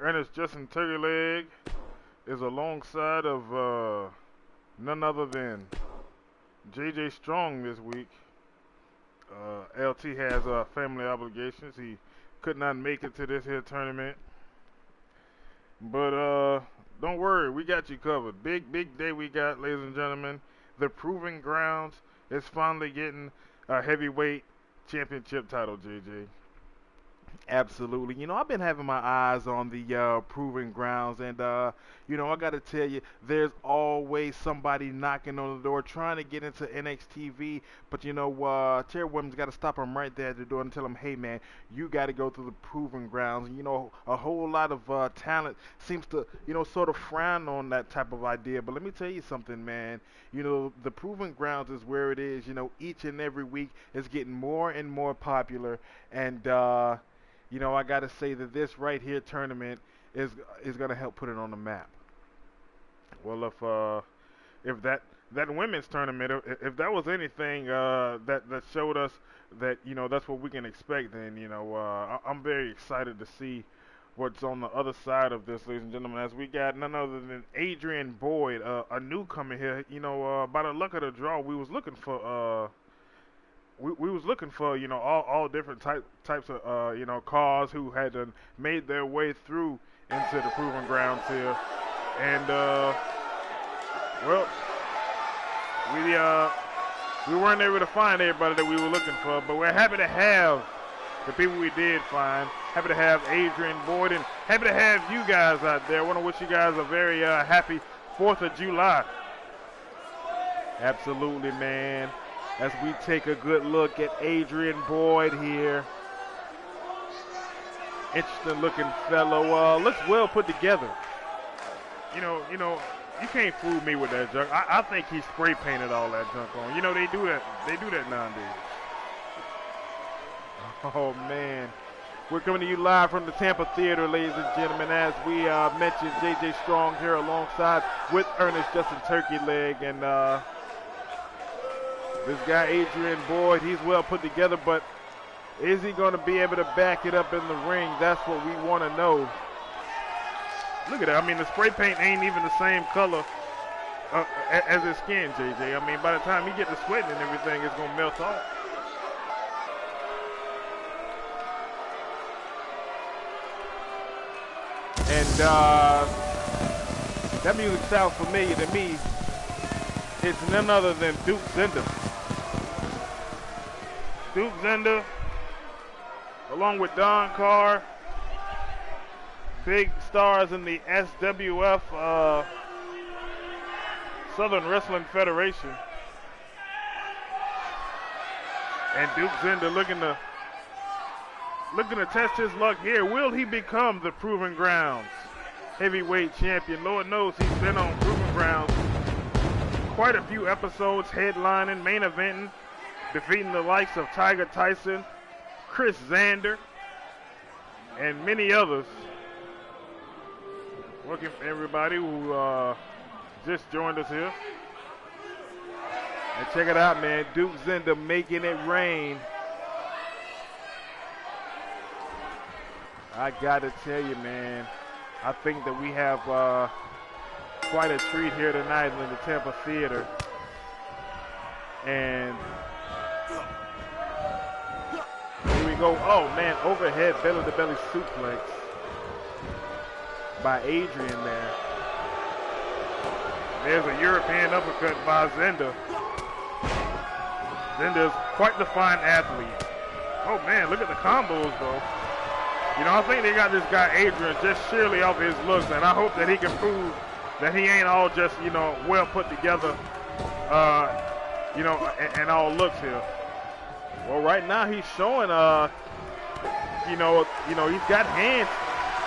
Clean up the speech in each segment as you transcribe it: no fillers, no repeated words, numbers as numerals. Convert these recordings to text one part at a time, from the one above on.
Ernest Justin Turkeyleg is alongside of none other than JJ Strong this week. LT has family obligations. He could not make it to this here tournament. But don't worry, we got you covered. Big day we got, ladies and gentlemen. The Proving Grounds is finally getting a heavyweight championship title, JJ. Absolutely. You know, I've been having my eyes on the Proving Grounds, and, you know, I got to tell you, there's always somebody knocking on the door trying to get into xTv, but, you know, Terry Williams got to stop them right there at the door and tell them, hey, man, you got to go through the Proving Grounds. And, you know, a whole lot of talent seems to, you know, sort of frown on that type of idea, but let me tell you something, man. You know, the Proving Grounds is where it is. You know, each and every week it's getting more and more popular, and, you know, I got to say that this right here tournament is going to help put it on the map. Well, if that women's tournament, if that was anything that showed us that, you know, that's what we can expect, then, you know, I'm very excited to see what's on the other side of this, ladies and gentlemen, as we got none other than Adrian Boyd, a newcomer here. You know, by the luck of the draw, we was looking for we was looking for, you know, all different types of you know, cars who had made their way through into the Proving Grounds here, and well, we weren't able to find everybody that we were looking for, but we're happy to have the people we did find. Happy to have Adrian Boyd, and happy to have you guys out there. I want to wish you guys a very happy 4th of July. Absolutely, man. As we take a good look at Adrian Boyd here. Interesting looking fellow. Looks well put together. You know, you can't fool me with that junk. I think he spray painted all that junk on. You know, they do that nowadays. Oh man. We're coming to you live from the Tampa Theater, ladies and gentlemen, as we mentioned JJ Strong here alongside with Ernest Justin Turkeyleg, and this guy, Adrian Boyd, he's well put together, but is he going to be able to back it up in the ring? That's what we want to know. Look at that. I mean, the spray paint ain't even the same color as his skin, JJ. I mean, by the time he get to sweating and everything, it's going to melt off. And that music sounds familiar to me. It's none other than Duke Zender. Duke Zender, along with Don Carr, big stars in the SWF, Southern Wrestling Federation. And Duke Zender looking to test his luck here. Will he become the Proving Grounds heavyweight champion? Lord knows he's been on Proving Grounds quite a few episodes, headlining, main eventing, defeating the likes of Tiger Tyson, Chris Zander, and many others. Welcome everybody who just joined us here. And check it out, man. Duke Zender making it rain. I gotta tell you, man, I think that we have quite a treat here tonight in the Tampa Theater. And here we go. Oh man, overhead belly-to-belly suplex by Adrian there. There's a European uppercut by Zender. Zender's quite the fine athlete. Oh man, look at the combos though. You know, I think they got this guy Adrian just sheerly off his looks, and I hope that he can prove that he ain't all just, you know, well put together, you know, and all looks here. Well, right now he's showing, you know, he's got hands,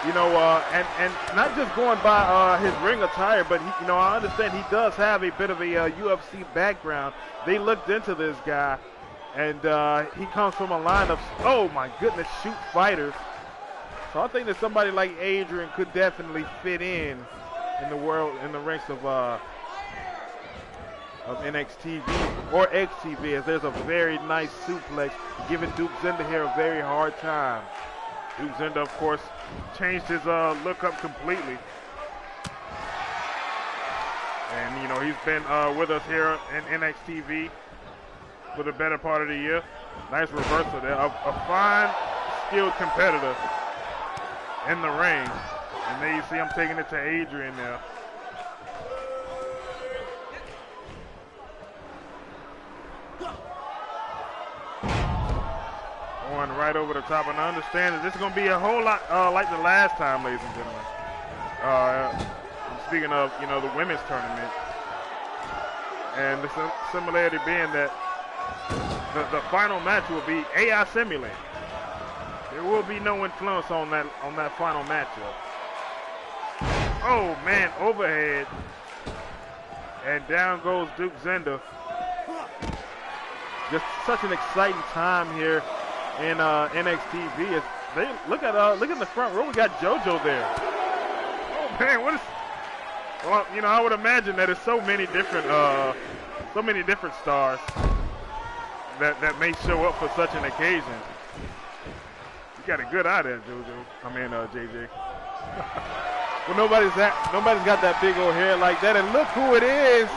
you know, and not just going by his ring attire, but he, you know, I understand he does have a bit of a UFC background. They looked into this guy, and he comes from a line of, oh my goodness, shoot fighters. So I think that somebody like Adrian could definitely fit in the world, in the ranks of NXTV or xTV, as there's a very nice suplex giving Duke Zender here a very hard time. Duke Zenda, of course, changed his look up completely. And, you know, he's been with us here in xTv for the better part of the year. Nice reversal there. A fine, skilled competitor in the ring. And there you see him taking it to Adrian now. Going right over the top. And I understand that this is going to be a whole lot like the last time, ladies and gentlemen. Speaking of, you know, the women's tournament. And the similarity being that the final match will be AI simulated. There will be no influence on that final matchup. Oh man, overhead. And down goes Duke Zenda. Just such an exciting time here in xTv. As they look at the front row, we got JoJo there. Oh man, what is? Well, you know, I would imagine that there's so many different stars that may show up for such an occasion. You got a good eye there, JoJo. I mean, JJ. Well, nobody's got that big old hair like that, and look who it is.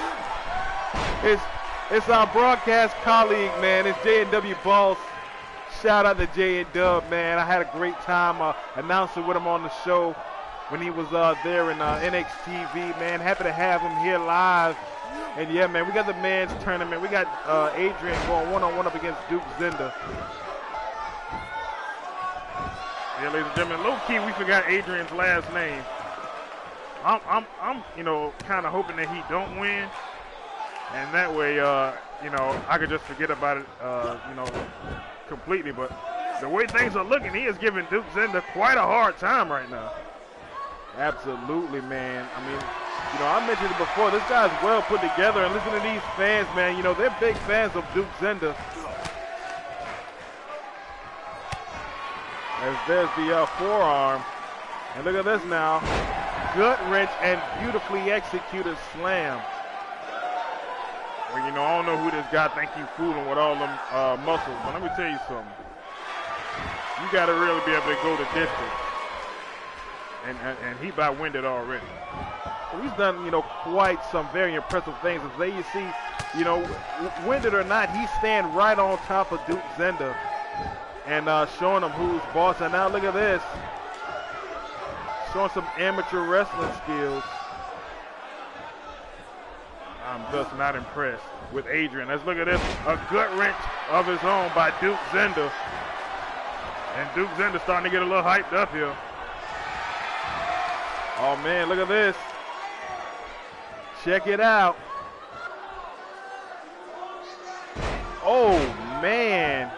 It's our broadcast colleague, man. It's J&W Boss. Shout out to J and Dub, man. I had a great time announcing with him on the show when he was there in xTv, man. Happy to have him here live. And yeah, man, we got the men's tournament. We got Adrian going one-on-one up against Duke Zenda. Yeah, ladies and gentlemen, low key we forgot Adrian's last name. I'm you know, kind of hoping that he don't win, and that way, you know, I could just forget about it, you know, completely. But the way things are looking, he is giving Duke Zenda quite a hard time right now. Absolutely, man. I mean, you know, I mentioned it before. This guy's well put together, and listen to these fans, man. You know, they're big fans of Duke Zenda. As there's the forearm, and look at this now. Gut wrench and beautifully executed slam. Well, you know, I don't know who this guy think he fooling with all them muscles, but let me tell you something. You got to really be able to go the distance. And he about winded already. Well, he's done, you know, quite some very impressive things. As there you see, you know, winded or not, he's staying right on top of Duke Zenda and showing him who's boss. And now look at this. Showing some amateur wrestling skills. I'm just not impressed with Adrian. Let's look at this. A gut wrench of his own by Duke Zenda. And Duke Zenda starting to get a little hyped up here. Oh man, look at this. Check it out. Oh man.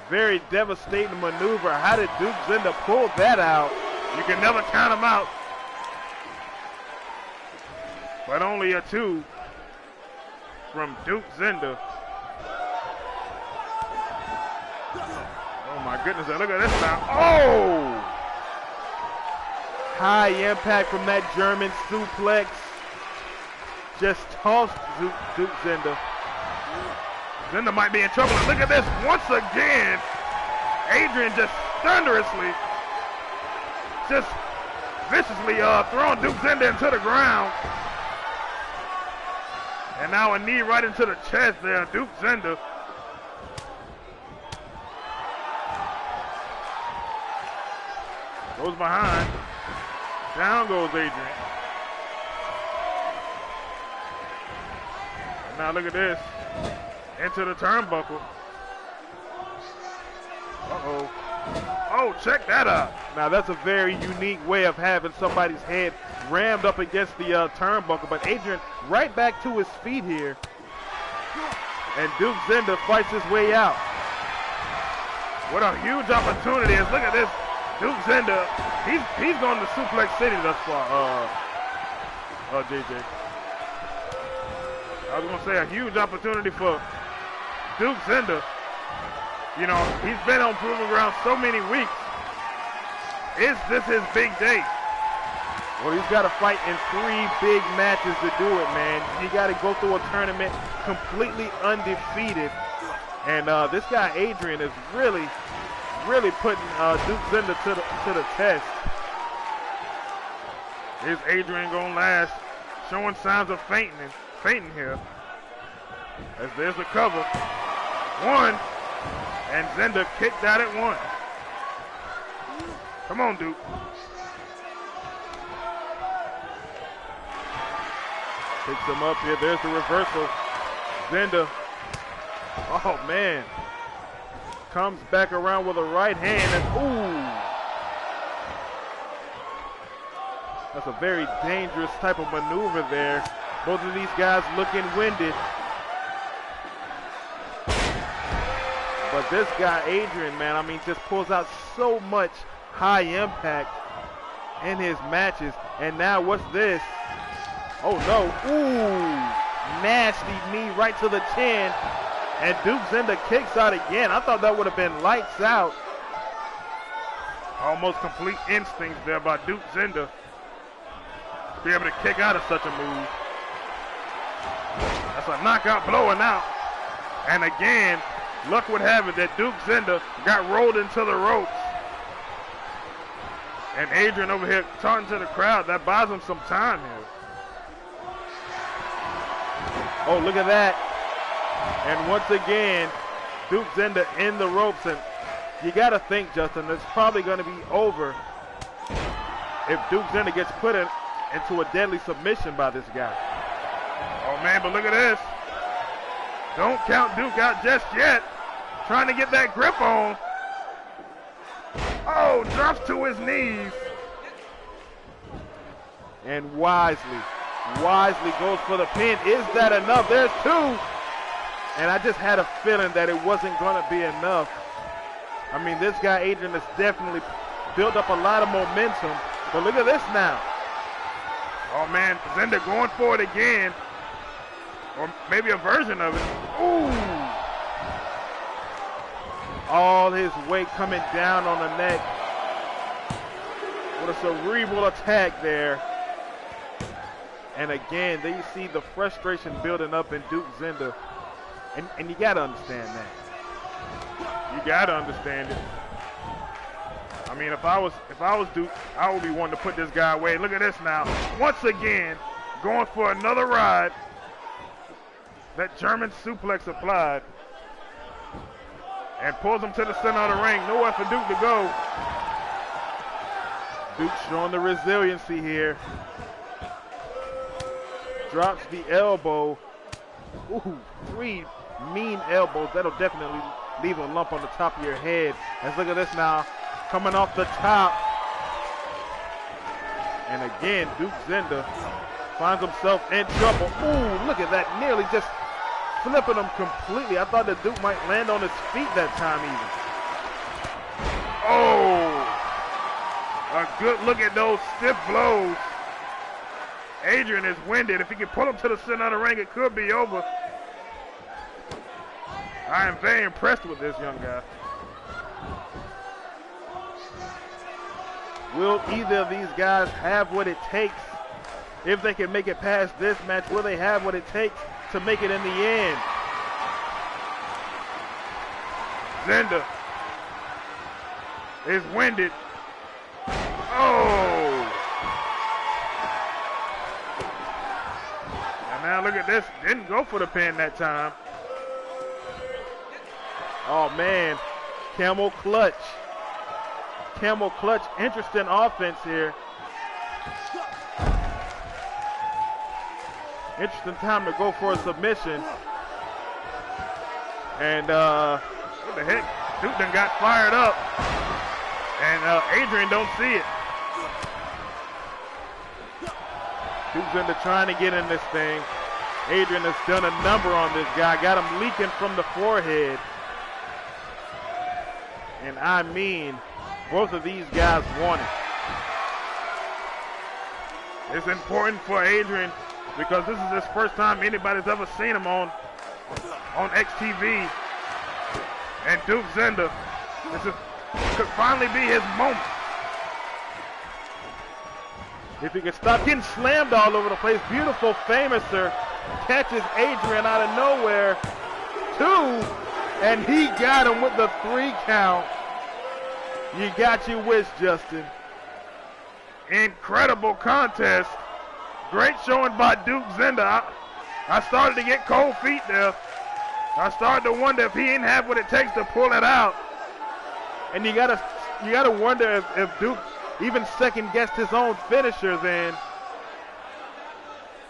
Very devastating maneuver. How did Duke Zenda pull that out? You can never count him out. But only a 2 from Duke Zenda. Oh my goodness, look at this now. Oh! High impact from that German suplex. Just tossed Duke Zenda. Zenda might be in trouble. And look at this once again. Adrian just thunderously, just viciously throwing Duke Zenda into the ground. And now a knee right into the chest there, Duke Zenda. Goes behind. Down goes Adrian. And now look at this. Into the turnbuckle. Uh-oh. Oh, check that out. Now that's a very unique way of having somebody's head rammed up against the turnbuckle. But Adrian right back to his feet here. And Duke Zenda fights his way out. What a huge opportunity is. Look at this. Duke Zenda, he's gone to Suplex City thus far, JJ. I was going to say a huge opportunity for Duke Zenda. You know, he's been on Proving Ground so many weeks. Is this his big day? Well, he's got to fight in 3 big matches to do it, man. You got to go through a tournament completely undefeated. And this guy, Adrian, is really, really putting Duke Zinder to the test. Is Adrian gonna last? Showing signs of fainting here. As there's the cover. One. And Zinder kicked out at one. Come on, Duke. Picks him up here. There's the reversal. Zinder. Oh, man. Comes back around with a right hand. And, ooh. That's a very dangerous type of maneuver there. Both of these guys looking winded. But this guy, Adrian, man, I mean, just pulls out so much high impact in his matches. And now what's this? Oh, no. Ooh. Nasty knee right to the chin. And Duke Zinder kicks out again. I thought that would have been lights out. Almost complete instincts there by Duke Zinder to be able to kick out of such a move. That's a knockout blow and out. And again, luck would have it that Duke Zinder got rolled into the ropes. And Adrian over here talking to the crowd. That buys him some time here. Oh, look at that. And once again, Duke Zinder in the ropes. And you got to think, Justin, it's probably going to be over if Duke Zinder gets put into a deadly submission by this guy. Oh, man, but look at this. Don't count Duke out just yet. Trying to get that grip on. Oh, drops to his knees. And wisely goes for the pin. Is that enough? There's two. And I just had a feeling that it wasn't going to be enough. I mean, this guy, Adrian, has definitely built up a lot of momentum. But look at this now. Oh, man, Zinder going for it again. Or maybe a version of it. Ooh. All his weight coming down on the neck. What a cerebral attack there. And again, there you see the frustration building up in Duke Zinder. And you got to understand that. You got to understand it. I mean, if I was Duke, I would be wanting to put this guy away. Look at this now. Once again, going for another ride. That German suplex applied. And pulls him to the center of the ring. Nowhere for Duke to go. Duke showing the resiliency here. Drops the elbow. Ooh, 3 mean elbows. That'll definitely leave a lump on the top of your head. Let's look at this now. Coming off the top. And again, Duke Zinder finds himself in trouble. Ooh, look at that. Nearly just flipping him completely. I thought that Duke might land on his feet that time even. Oh, a good look at those stiff blows. Adrian is winded. If he can pull him to the center of the ring, it could be over. I am very impressed with this young guy. Will either of these guys have what it takes? If they can make it past this match, will they have what it takes to make it in the end? Zinder is winded. Oh! And now look at this. Didn't go for the pin that time. Oh, man. Camel clutch. Camel clutch. Interesting offense here. Interesting time to go for a submission. And, what the heck? Duke done got fired up. And Adrian don't see it. Duke's into trying to get in this thing. Adrian has done a number on this guy. Got him leaking from the forehead. And I mean, both of these guys want it. It's important for Adrian because this is his first time anybody's ever seen him on xTV. And Duke Zinder, could finally be his moment. If he can stop getting slammed all over the place, beautiful Famouser catches Adrian out of nowhere. 2, and he got him with the 3 count. You got your wish, Justin. Incredible contest. Great showing by Duke Zenda. I started to get cold feet there. I started to wonder if he didn't have what it takes to pull it out. And you gotta wonder if Duke even second guessed his own finisher then.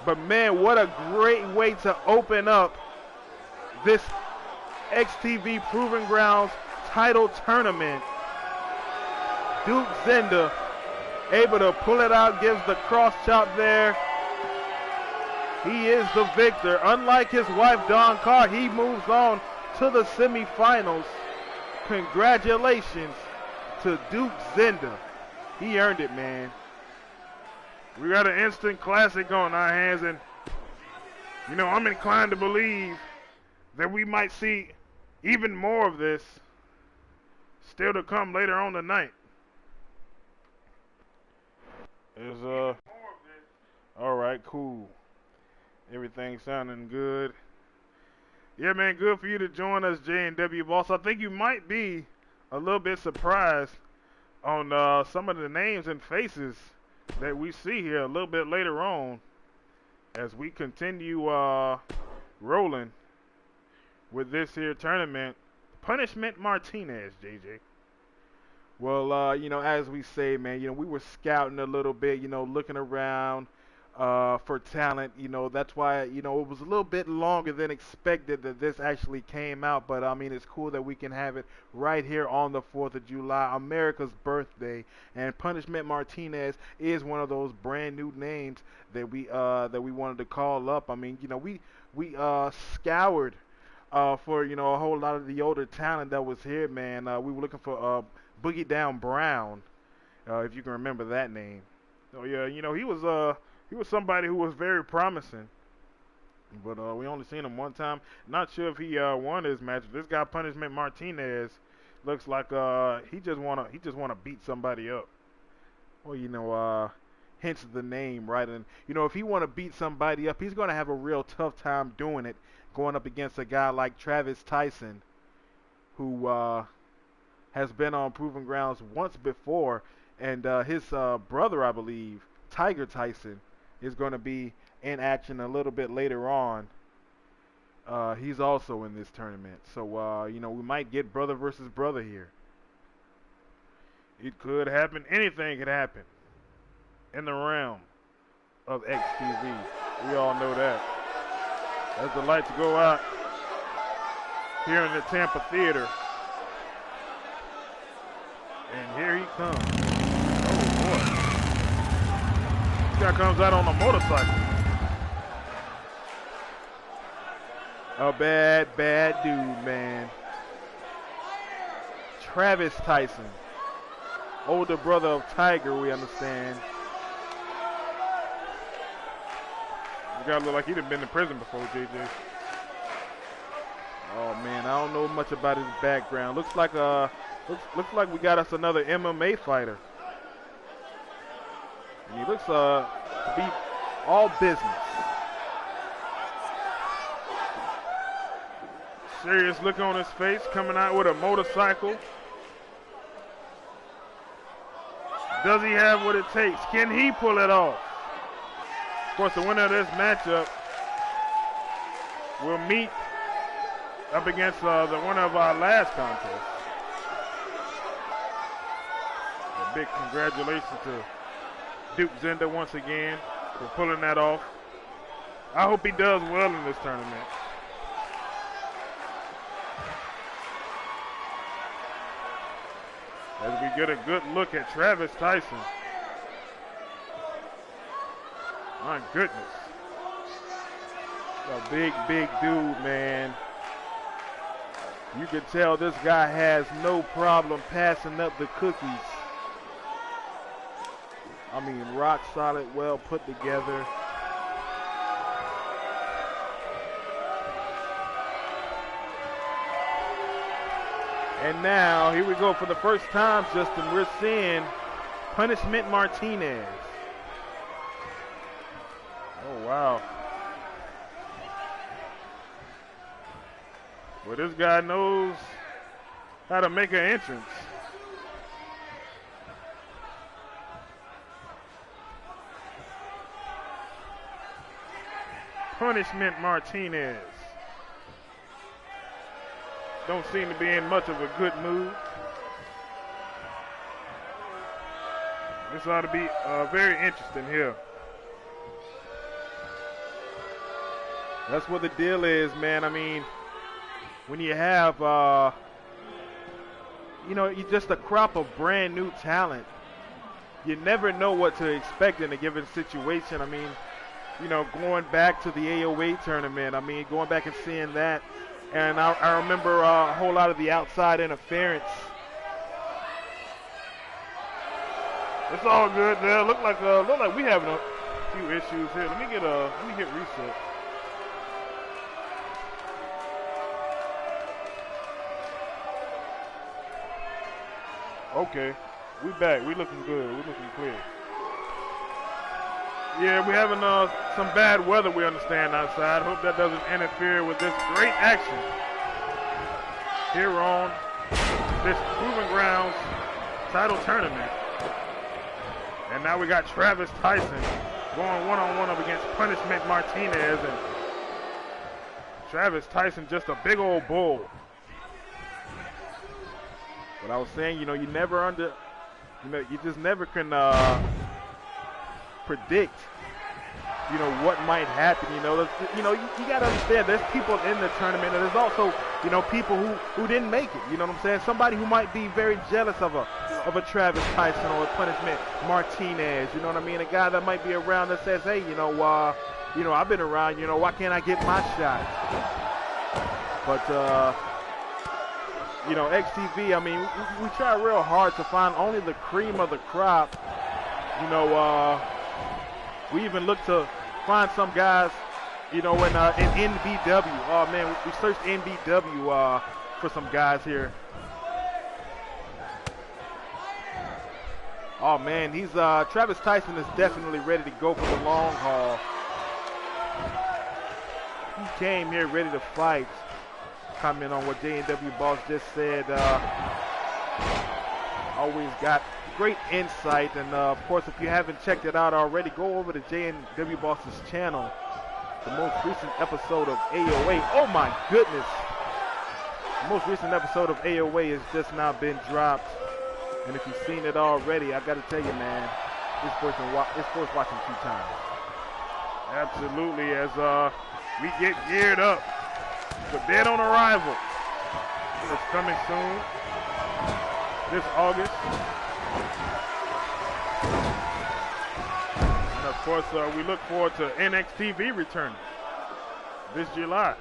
But man, what a great way to open up this xTv Proving Grounds title tournament. Duke Zenda able to pull it out, gives the cross chop there. He is the victor. Unlike his wife, Dawn Carr, he moves on to the semifinals. Congratulations to Duke Zenda. He earned it, man. We got an instant classic on our hands, and you know, I'm inclined to believe that we might see even more of this still to come later on tonight. All right, cool. Everything sounding good. Yeah, man, good for you to join us, J&W Boss. I think you might be a little bit surprised on some of the names and faces that we see here a little bit later on as we continue rolling with this here tournament. Punishment Martinez, JJ. Well, you know, as we say, man, you know, we were scouting a little bit, you know, looking around for talent. You know, that's why, you know, it was a little bit longer than expected that this actually came out. But, I mean, it's cool that we can have it right here on the 4th of July, America's birthday. And Punishment Martinez is one of those brand new names that we wanted to call up. I mean, you know, we scoured for, you know, a whole lot of the older talent that was here, man. We were looking for Boogie Down Brown, if you can remember that name. Oh yeah, you know, he was somebody who was very promising, but we only seen him one time. Not sure if he won his match. This guy Punishment Martinez looks like he just wanna beat somebody up. Well, you know, hence the name, right? And you know, if he wanna beat somebody up, he's gonna have a real tough time doing it, going up against a guy like Travis Tyson, who has been on Proving Grounds once before, and his brother, I believe, Tiger Tyson, is going to be in action a little bit later on. He's also in this tournament, so you know, we might get brother versus brother here. It could happen. Anything could happen in the realm of xTv. We all know that. As the lights go out here in the Tampa Theater. And here he comes. Oh, boy. This guy comes out on a motorcycle. A bad dude, man. Travis Tyson. Older brother of Tiger, we understand. This guy look like he'd have been in prison before, JJ. Oh, man, I don't know much about his background. Looks like Looks like we got us another MMA fighter. And he looks to be all business. Serious look on his face, coming out with a motorcycle. Does he have what it takes? Can he pull it off? Of course, the winner of this matchup will meet up against the winner of our last contest. A big congratulations to Duke Zenda once again for pulling that off. I hope he does well in this tournament. As we get a good look at Travis Tyson. My goodness. A big dude, man. You can tell this guy has no problem passing up the cookies. I mean, rock solid, well put together. And now, here we go for the first time, Justin. We're seeing Punishment Martinez. Oh, wow. Well, this guy knows how to make an entrance. Punishment Martinez. Don't seem to be in much of a good mood. This ought to be very interesting here. That's what the deal is, man. I mean, when you have, you just a crop of brand new talent, you never know what to expect in a given situation. I mean, going back to the AOA tournament, going back and seeing that, and I remember a whole lot of the outside interference. It's all good there. Look like we having a few issues here. Let me hit reset. Okay, we back. We looking good. We looking clear. Yeah, we having some bad weather, we understand, outside. Hope that doesn't interfere with this great action here on this Proving Grounds title tournament. And now we got Travis Tyson going one-on-one up against Punishment Martinez. And Travis Tyson just a big old bull. But I was saying, you just never can predict, what might happen. You got to understand there's people in the tournament, and there's also, people who didn't make it. You know what I'm saying? Somebody who might be very jealous of a Travis Tyson or a Punishment Martinez. You know what I mean? A guy that might be around that says, hey, I've been around. Why can't I get my shot? But xTv, we try real hard to find only the cream of the crop. We even look to find some guys, in NBW. Oh, man, we searched NBW for some guys here. Oh, man, Travis Tyson is definitely ready to go for the long haul. He came here ready to fight. Comment on what J&W Boss just said. Always got great insight, and of course, if you haven't checked it out already, go over to J&W Boss's channel. The most recent episode of AOA. Oh my goodness! The most recent episode of AOA has just now been dropped, and if you've seen it already, I got to tell you, man, it's worth watching 2 times. Absolutely, as we get geared up. The Dead on Arrival is coming soon, this August. And of course, we look forward to NXTV returning this July.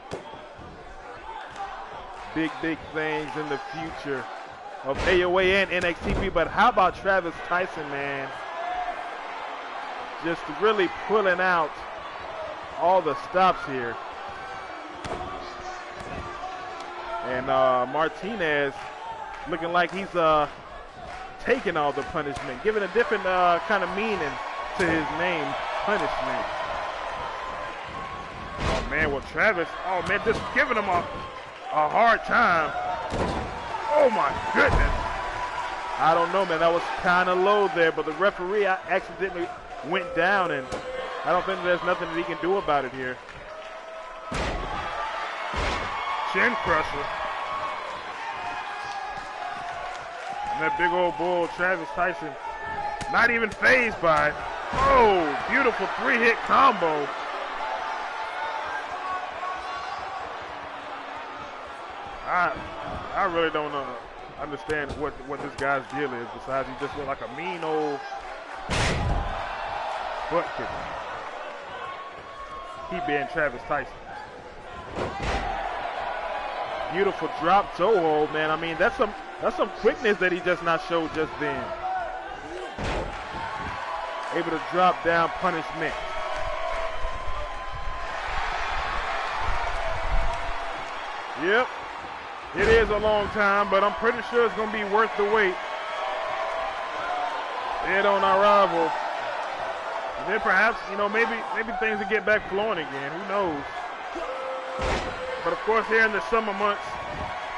Big things in the future of AOA and NXTV, but how about Travis Tyson, man? Just really pulling out all the stops here. And Martinez looking like he's taking all the punishment, giving a different kind of meaning to his name, Punishment. Oh, man, well, Travis, just giving him a hard time. Oh, my goodness. I don't know, man. That was kind of low there, but the referee accidentally went down, and I don't think there's nothing that he can do about it here. Chin crusher. And that big old bull, Travis Tyson, not even fazed by it. Oh, beautiful 3-hit combo. I really don't understand what this guy's deal is, besides he just looked like a mean old butt kicker. He being Travis Tyson. Beautiful drop toe hold, man. That's some quickness that he just not showed just then. Able to drop down Punishment. Yep. It is a long time, but I'm pretty sure it's going to be worth the wait. Dead on Arrival. And then perhaps, maybe things will get back flowing again. Who knows? But of course, here in the summer months,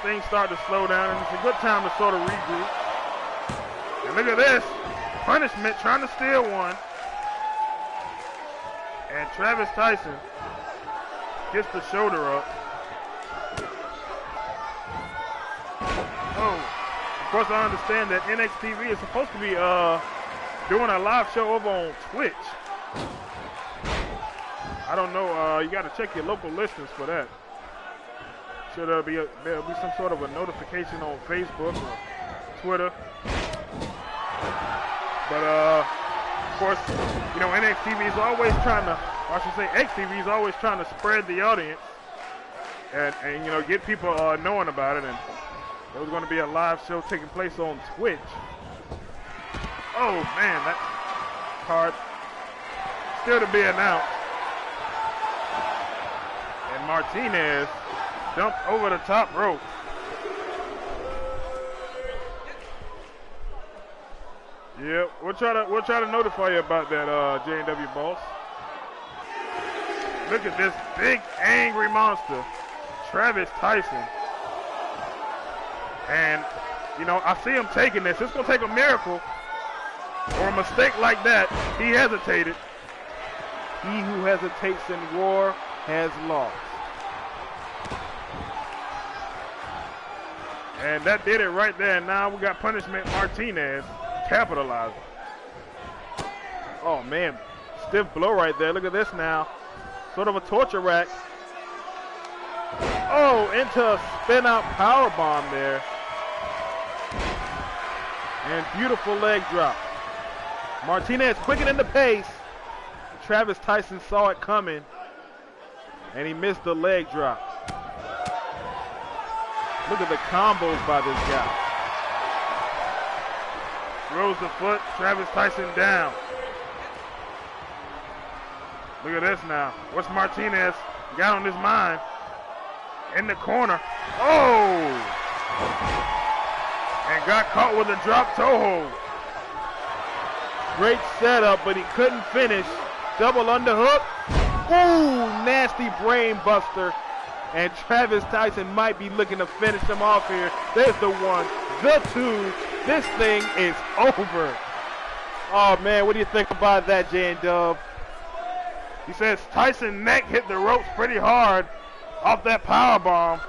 things start to slow down, and it's a good time to sort of regroup. And look at this. Punishment trying to steal one. And Travis Tyson Gets the shoulder up. Oh, of course I understand that xTv is supposed to be doing a live show over on Twitch. I don't know. You got to check your local listings for that. Should there'll be some sort of a notification on Facebook or Twitter. But of course, you know, NXTV is always trying to, or I should say xTV is always trying to spread the audience and you know, get people knowing about it. And there was going to be a live show taking place on Twitch. Oh man, that card still to be announced. And Martinez dumped over the top rope. Yeah, we'll try to notify you about that, J&W Boss. Look at this big angry monster, Travis Tyson. And you know, I see him taking this. It's gonna take a miracle or a mistake like that. He hesitated. He who hesitates in war has lost. And that did it right there. And now we got punishment Martinez capitalizing. Oh man, stiff blow right there. Look at this now. Sort of a torture rack. Oh, into a spin out power bomb there. And beautiful leg drop. Martinez quickening the pace. Travis Tyson saw it coming. And he missed the leg drop. Look at the combos by this guy. Throws the foot, Travis Tyson down. Look at this now. What's Martinez got on his mind? In the corner. Oh! And got caught with a drop toe hold. Great setup, but he couldn't finish. Double underhook. Ooh, nasty brain buster. And Travis Tyson might be looking to finish him off here. There's the one, the two. This thing is over. Oh man, what do you think about that, J&W? He says Tyson's neck hit the ropes pretty hard off that power bomb.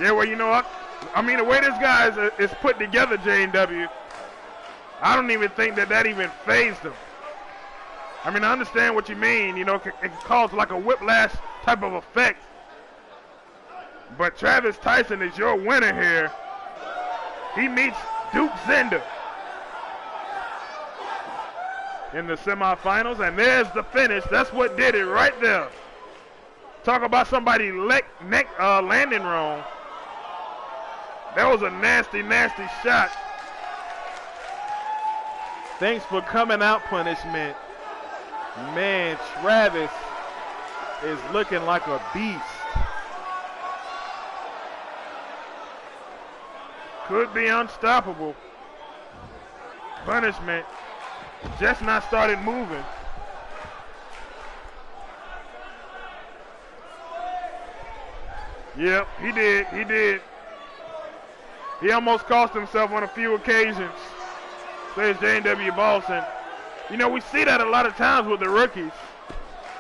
Yeah, well, you know what? I mean, the way this guy is put together, J&W, I don't even think that even fazed him. I mean, I understand what you mean. You know, it can cause like a whiplash type of effect. But Travis Tyson is your winner here. He meets Duke Zender in the semifinals, and there's the finish. That's what did it right there. Talk about somebody neck landing wrong. That was a nasty, nasty shot. Thanks for coming out, punishment. Man, Travis is looking like a beast. Could be unstoppable. Punishment just not started moving. Yep, he did. He almost cost himself on a few occasions, says J&W Boston. You know, we see that a lot of times with the rookies.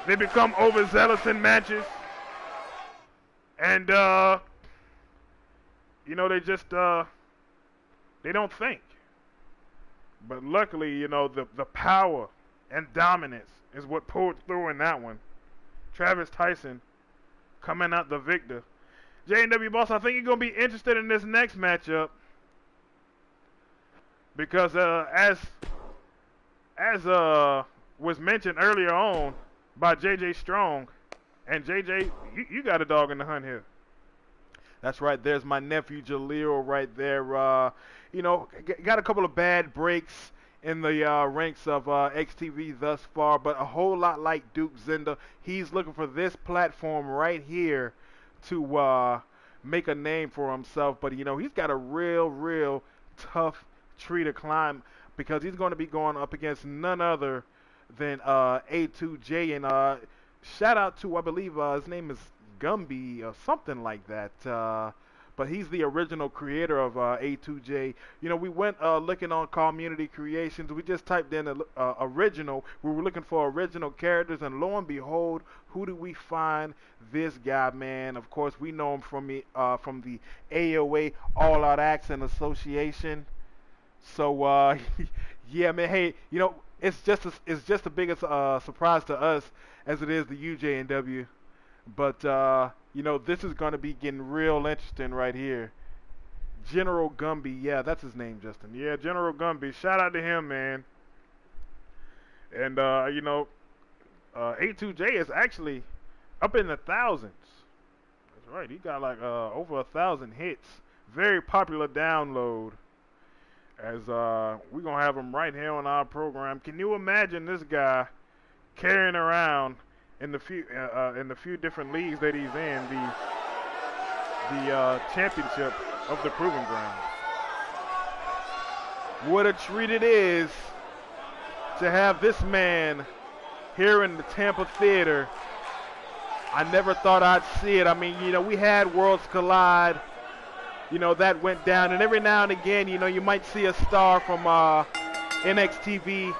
They become overzealous in matches. And, you know, they just, they don't think. But luckily, you know, the power and dominance is what pulled through in that one. Travis Tyson coming out the victor. J&W Boss, I think you're going to be interested in this next matchup. Because as was mentioned earlier on by JJ Strong, and JJ, you got a dog in the hunt here. That's right. There's my nephew Jaleel right there. You know, got a couple of bad breaks in the ranks of xTV thus far, but a whole lot like Duke Zender. He's looking for this platform right here to make a name for himself. But, you know, he's got a real tough tree to climb, because he's going to be going up against none other than A2J. And shout out to, I believe his name is Gumby or something like that. But but he's the original creator of A2J. You know, we went looking on community creations. We just typed in original. We were looking for original characters, and lo and behold, who do we find? This guy, man. Of course, we know him from the AOA All Out Action Association. So yeah, man. Hey, you know, it's just the biggest surprise to us as it is the UJNW. But you know, this is going to be getting real interesting right here. General Gumby, yeah, that's his name, Justin. Yeah, General Gumby. Shout out to him, man. And you know, A2J is actually up in the thousands. That's right. He got like over 1,000 hits. Very popular download. As we're gonna have him right here on our program. Can you imagine this guy carrying around in the few different leagues that he's in the championship of the Proving Ground? What a treat it is to have this man here in the Tampa Theater. I never thought I'd see it. I mean, you know, we had Worlds Collide. You know, that went down, and every now and again, you know, you might see a star from NXTV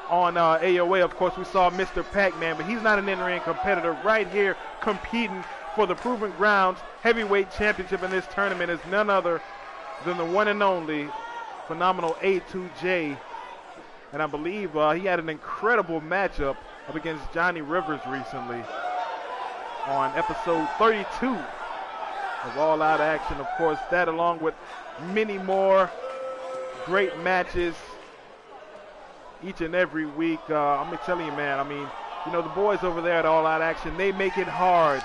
on AOA. Of course, we saw Mr. Pac-Man, but he's not an in-ring competitor. Right here, competing for the Proving Grounds Heavyweight Championship in this tournament is none other than the one and only phenomenal A2J. And I believe he had an incredible matchup up against Johnny Rivers recently on episode 32. Of All Out Action. Of course, that along with many more great matches each and every week. I'm telling you, man, I mean, you know, the boys over there at All Out Action, they make it hard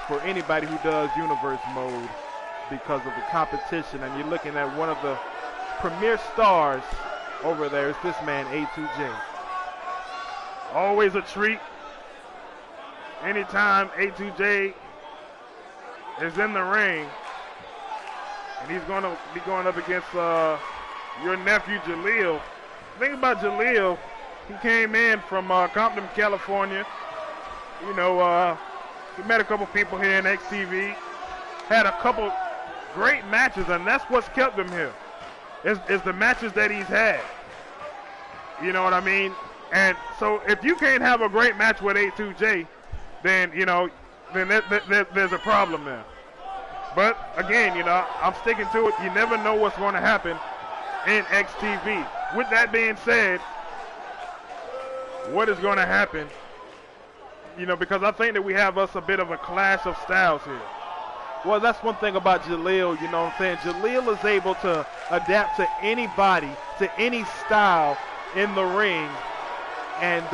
for anybody who does universe mode because of the competition. And you're looking at one of the premier stars over there is this man, A2J. Always a treat. Anytime A2J is in the ring, and he's going to be going up against your nephew Jaleel. The thing about Jaleel, he came in from Compton, California. You know, he met a couple people here in xTV, had a couple great matches, and that's what's kept him here. Is the matches that he's had. You know what I mean? And so if you can't have a great match with A2J, then you know, then there's a problem there. But again, you know, I'm sticking to it. You never know what's going to happen in xTV. With that being said, what is going to happen? You know, because I think that we have us a bit of a clash of styles here. Well, that's one thing about Jaleel, you know what I'm saying? Jaleel is able to adapt to anybody, to any style in the ring. And,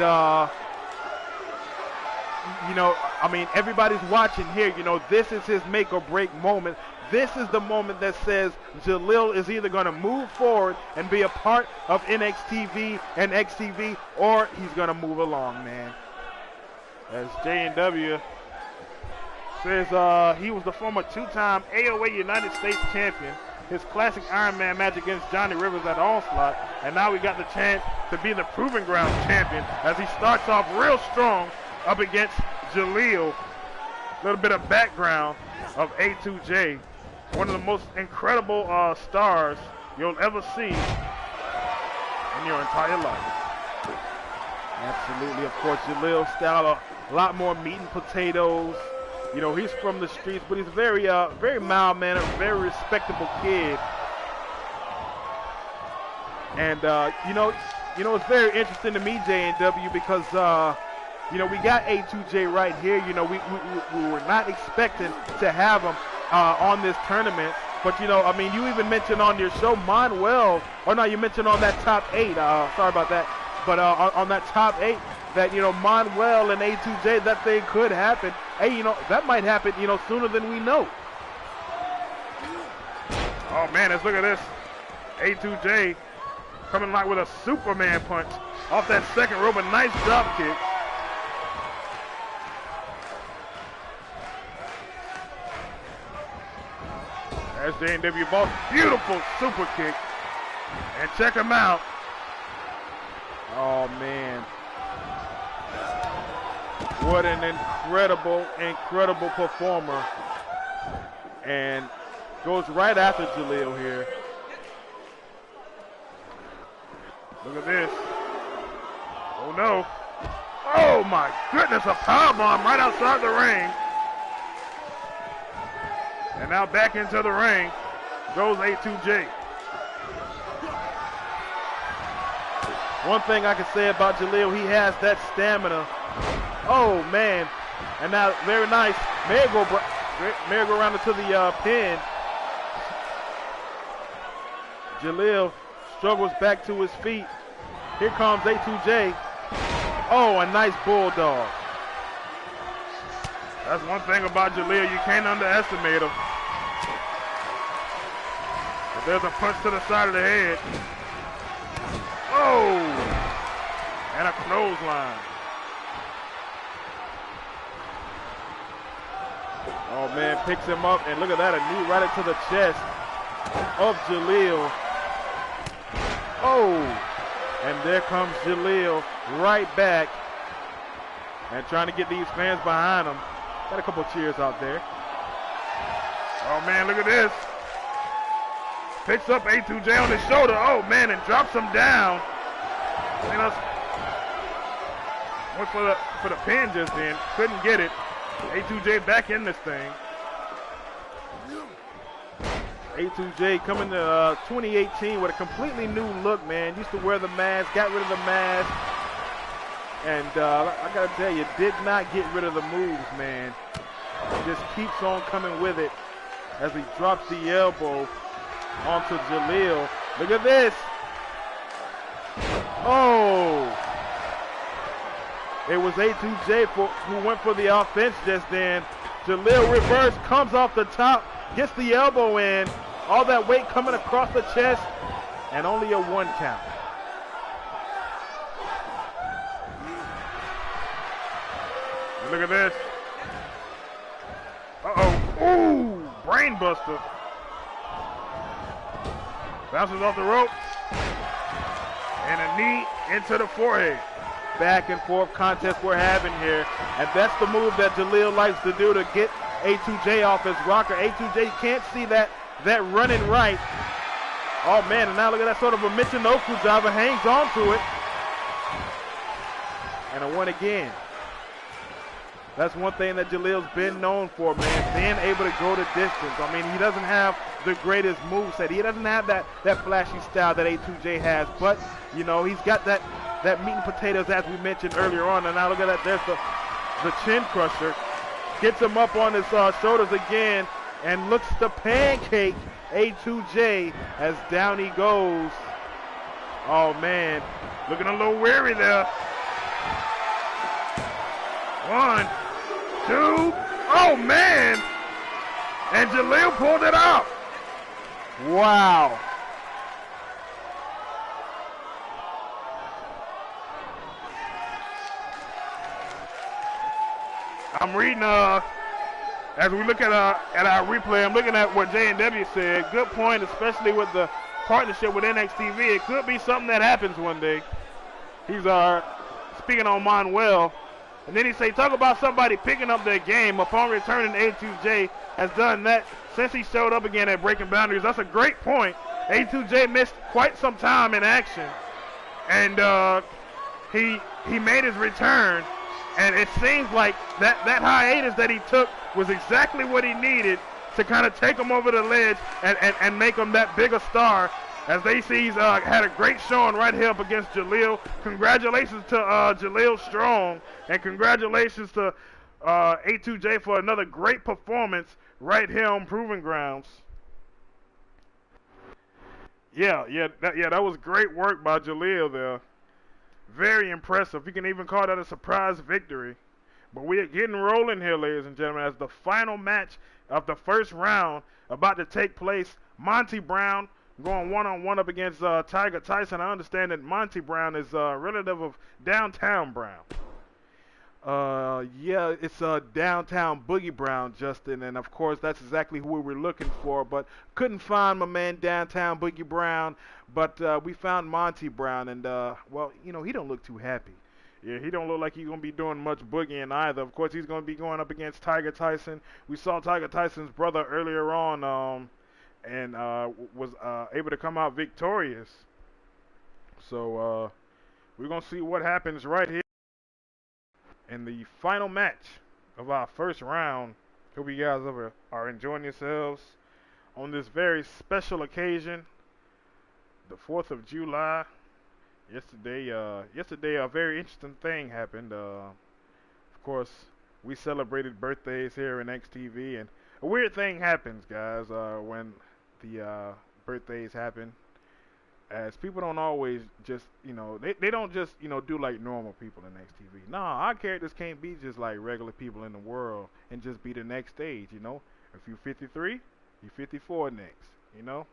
you know, I mean, everybody's watching here. You know, this is his make or break moment. This is the moment that says Jaleel is either going to move forward and be a part of NXTV and xTV, or he's going to move along, man. As J&W says he was the former two-time AOA United States champion. His classic Iron Man match against Johnny Rivers at Onslaught. And now we got the chance to be the Proving Grounds champion as he starts off real strong up against Jaleel. A little bit of background of A2J. One of the most incredible stars you'll ever see in your entire life. Absolutely. Of course, Jaleel's style, a lot more meat and potatoes. You know, he's from the streets, but he's very mild-mannered, very respectable kid. And, you know, it's very interesting to me, J&W, because, you know, we got A2J right here. You know, we were not expecting to have him on this tournament. But, you know, I mean, you even mentioned on your show, Manuel, or no, you mentioned on that top 8, sorry about that, but on that top 8, that, you know, Manuel and A2J, that thing could happen. Hey, you know, that might happen, you know, sooner than we know. Oh, man, let's look at this. A2J coming like with a Superman punch off that second rope, a nice drop kick. There's J&W Boss, beautiful super kick. And check him out. Oh, man. What an incredible performer. And Goes right after Jaleel here. Look at this. Oh no. Oh my goodness, a powerbomb right outside the ring. And now back into the ring goes A2J. One thing I can say about Jaleel, he has that stamina. Oh man. And now very nice. Merry-go-round into the pin. Jaleel struggles back to his feet. Here comes A2J. Oh, a nice bulldog. That's one thing about Jaleel, you can't underestimate him. If there's a punch to the side of the head. Oh! And a clothesline. Oh man, picks him up, and look at that, a knee right into the chest of Jaleel. Oh! And there comes Jaleel right back and trying to get these fans behind him. Got a couple cheers out there. Oh man, look at this. Picks up A2J on his shoulder. Oh man, and drops him down. You know, went for the pin just then. Couldn't get it. A2J back in this thing. A2J coming to 2018 with a completely new look, man. Used to wear the mask, got rid of the mask. And I got to tell you, did not get rid of the moves, man. Just keeps on coming with it as he drops the elbow onto Jaleel. Look at this. Oh. It was A2J who went for the offense just then. Jaleel reverse, comes off the top, gets the elbow in. All that weight coming across the chest, and only a 1 count. Look at this. Uh-oh. Ooh, brain buster. Bounces off the rope. And a knee into the forehead. Back and forth contest we're having here. And that's the move that Jaleel likes to do to get A2J off his rocker. A2J can't see that running right. Oh man, and now look at that sort of a Michinoku driver, hangs on to it. And a 1 again. That's one thing that Jaleel's been known for, man, being able to go the distance. I mean, he doesn't have the greatest moveset. He doesn't have that flashy style that A2J has, but, you know, he's got that meat and potatoes as we mentioned earlier on. And now look at that, there's the chin crusher. Gets him up on his shoulders again and looks to pancake A2J as down he goes. Oh, man. Looking a little weary there. 1, 2. Oh, man. And Jaleel pulled it off. Wow. I'm reading, as we look at our replay, I'm looking at what J&W said. Good point, especially with the partnership with xTv. It could be something that happens one day. He's speaking on Manuel. And then he say, talk about somebody picking up their game upon returning. A2J has done that since he showed up again at Breaking Boundaries. That's a great point. A2J missed quite some time in action. And he made his return. And it seems like that hiatus that he took was exactly what he needed to kind of take him over the ledge and make him that bigger star. As they see, he's had a great showing right here up against Jaleel. Congratulations to Jaleel Strong, and congratulations to A2J for another great performance right here on Proving Grounds. That was great work by Jaleel there. Very impressive. You can even call that a surprise victory. But we are getting rolling here, ladies and gentlemen, as the final match of the first round about to take place. Monty Brown going one-on-one up against Tiger Tyson. I understand that Monty Brown is a relative of Downtown Brown. Yeah, it's Downtown Boogie Brown, Justin, and of course that's exactly who we were looking for, but couldn't find my man Downtown Boogie Brown, but we found Monty Brown, and well, you know, he don't look too happy. Yeah, he don't look like he's going to be doing much boogieing either. Of course, he's going to be going up against Tiger Tyson. We saw Tiger Tyson's brother earlier on and was able to come out victorious. So we're gonna see what happens right here in the final match of our first round. Hope you guys are enjoying yourselves on this very special occasion, the 4th of July. Yesterday a very interesting thing happened. Of course, we celebrated birthdays here in xTv, and a weird thing happens, guys, when the birthdays happen. As people don't always just, they don't just, do like normal people in xTV. Nah, our characters can't be just like regular people in the world and just be the next stage, If you're 53, you're 54 next, No,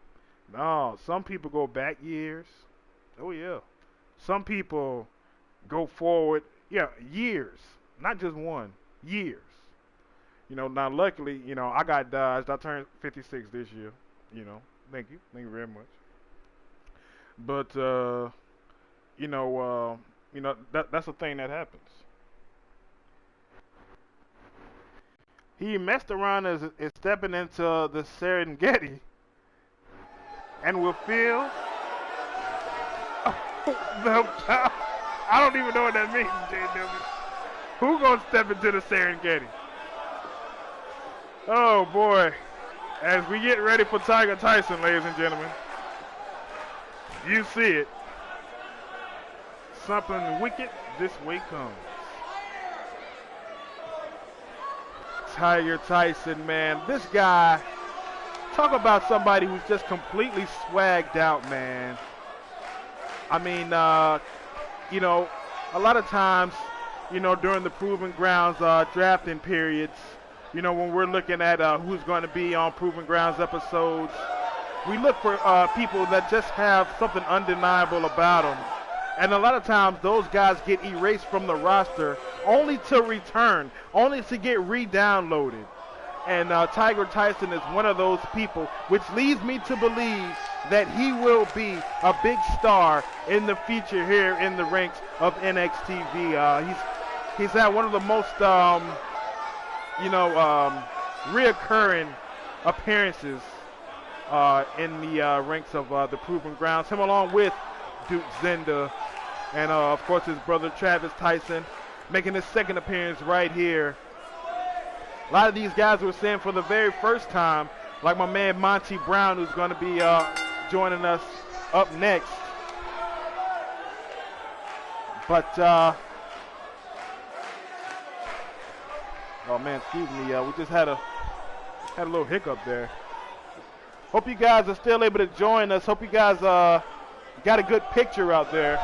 some people go back years. Oh, yeah. Some people go forward, years. Not just one, years. Now luckily, I got dodged. I turned 56 this year, Thank you. Thank you very much. But that's a thing that happens. He messed around as stepping into the Serengeti, and will feel I don't even know what that means, JW. Who gonna step into the Serengeti? Oh boy! As we get ready for Tiger Tyson, ladies and gentlemen. You see it. Something wicked this way comes. Tiger Tyson, man. This guy, talk about somebody who's just completely swagged out, man. I mean, a lot of times, during the Proving Grounds drafting periods, when we're looking at who's going to be on Proving Grounds episodes, we look for people that just have something undeniable about them. And a lot of times those guys get erased from the roster only to return, only to get re-downloaded. And Tiger Tyson is one of those people, which leads me to believe that he will be a big star in the future here in the ranks of NXTV. He's had one of the most, reoccurring appearances in the ranks of the Proving Grounds. Him along with Duke Zenda and, of course, his brother Travis Tyson making his second appearance right here. A lot of these guys were seeing for the very first time, like my man Monty Brown, who's going to be joining us up next. But, oh man, excuse me, we just had a little hiccup there. Hope you guys are still able to join us. Hope you guys got a good picture out there.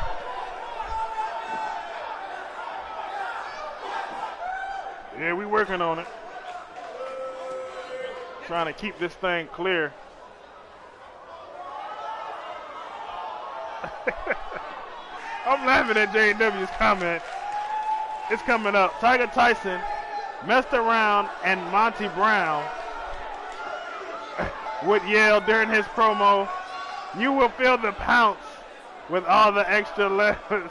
Yeah, we working on it. Trying to keep this thing clear. I'm laughing at J&W's comment. It's coming up. Tiger Tyson messed around and Monty Brown would yell during his promo, "You will feel the pounce with all the extra letters."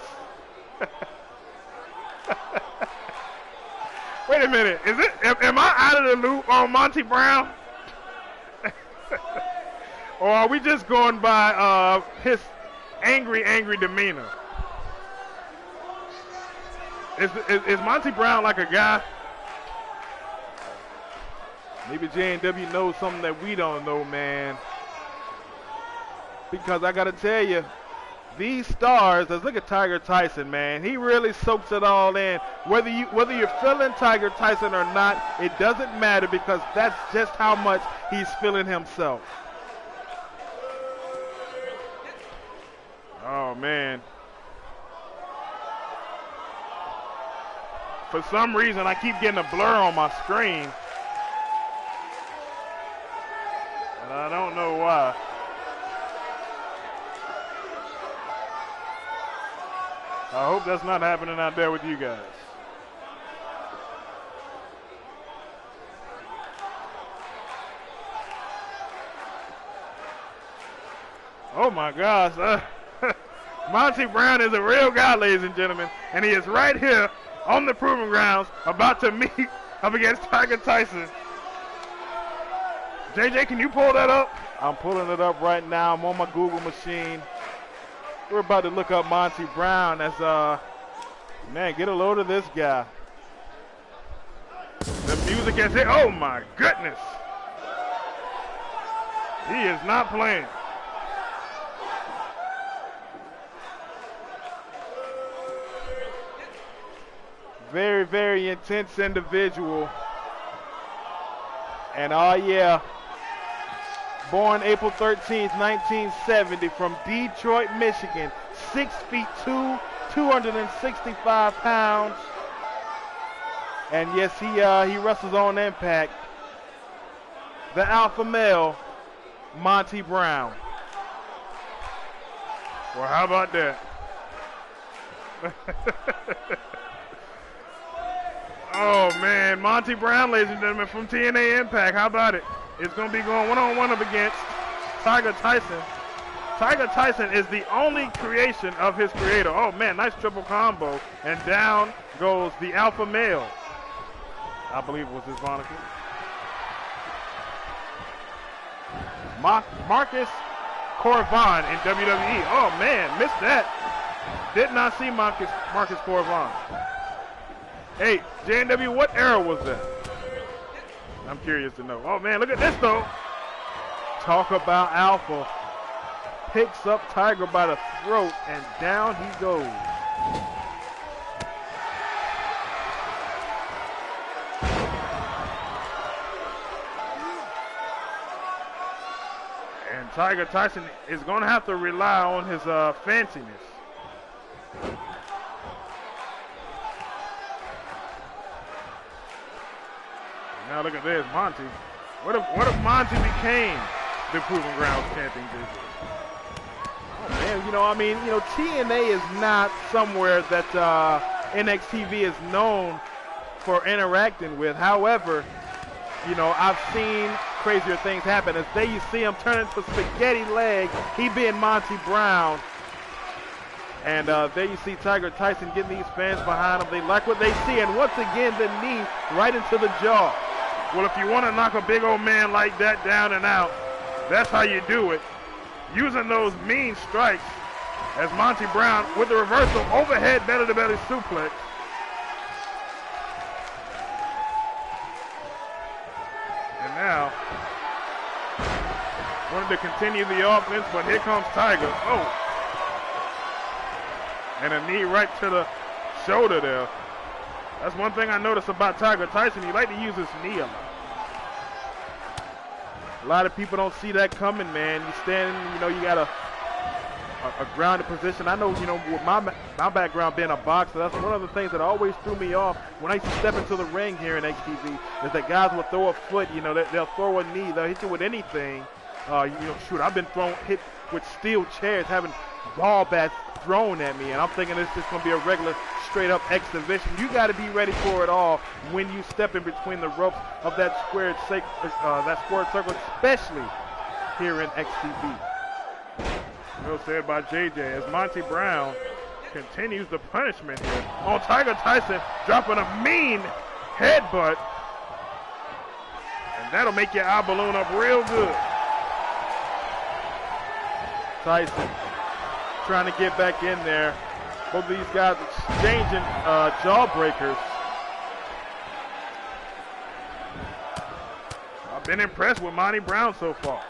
Wait a minute, am I out of the loop on Monty Brown? Or are we just going by his angry demeanor? Is Monty Brown like a guy? Maybe J&W knows something that we don't know, man. Because I gotta tell you, these stars, let's look at Tiger Tyson, man. He really soaks it all in. Whether you're feeling Tiger Tyson or not, it doesn't matter because that's just how much he's feeling himself. Oh, man. For some reason, I keep getting a blur on my screen. And I don't know why. I hope that's not happening out there with you guys. Oh my gosh. Monty Brown is a real guy, ladies and gentlemen. And he is right here on the Proving Grounds about to meet up against Tiger Tyson. JJ, can you pull that up? I'm pulling it up right now. I'm on my Google machine. We're about to look up Monty Brown as, man, get a load of this guy. The music has hit. Oh, my goodness. He is not playing. Very, very intense individual. And oh yeah, born April 13th, 1970 from Detroit, Michigan, 6'2", 265 pounds. And yes, he wrestles on Impact. The alpha male, Monty Brown. Well, how about that? Oh, man. Monty Brown, ladies and gentlemen, from TNA Impact. How about it? It's going to be going one-on-one up against Tiger Tyson. Tiger Tyson is the only creation of his creator. Oh, man, nice triple combo. And down goes the alpha male. I believe it was his moniker. Marcus Corvon in WWE. Oh, man, missed that. Did not see Marcus Corvon. Hey, JNW, what era was that? I'm curious to know. Oh, man, look at this, though. Talk about alpha. Picks up Tiger by the throat, and down he goes. And Tiger Tyson is going to have to rely on his fanciness. Now look at this, Monty. What if Monty became the Proving Grounds champion this year? Oh man, TNA is not somewhere that NXTV is known for interacting with. However, I've seen crazier things happen. As there you see him turn into spaghetti leg, he being Monty Brown. And there you see Tiger Tyson getting these fans behind him. They like what they see, and once again, the knee right into the jaw. Well, if you want to knock a big old man like that down and out, that's how you do it. Using those mean strikes as Monty Brown with the reversal overhead belly-to-belly suplex. And now, wanted to continue the offense, but here comes Tiger. Oh. And a knee right to the shoulder there. That's one thing I noticed about Tiger Tyson. He like to use his knee a lot. A lot of people don't see that coming, man. You stand, you got a grounded position. I know, with my background being a boxer, that's one of the things that always threw me off when I used to step into the ring here in xTv, is that guys will throw a foot, they'll throw a knee, they'll hit you with anything. Shoot, I've been hit with steel chairs, having ball bats thrown at me, and I'm thinking it's just going to be a regular straight-up exhibition. You got to be ready for it all when you step in between the ropes of that squared circle, especially here in xTV. Well said by JJ as Monty Brown continues the punishment here on Tiger Tyson, dropping a mean headbutt, and that'll make your eye balloon up real good. Tyson trying to get back in there. Both of these guys exchanging jawbreakers. I've been impressed with Monty Brown so far.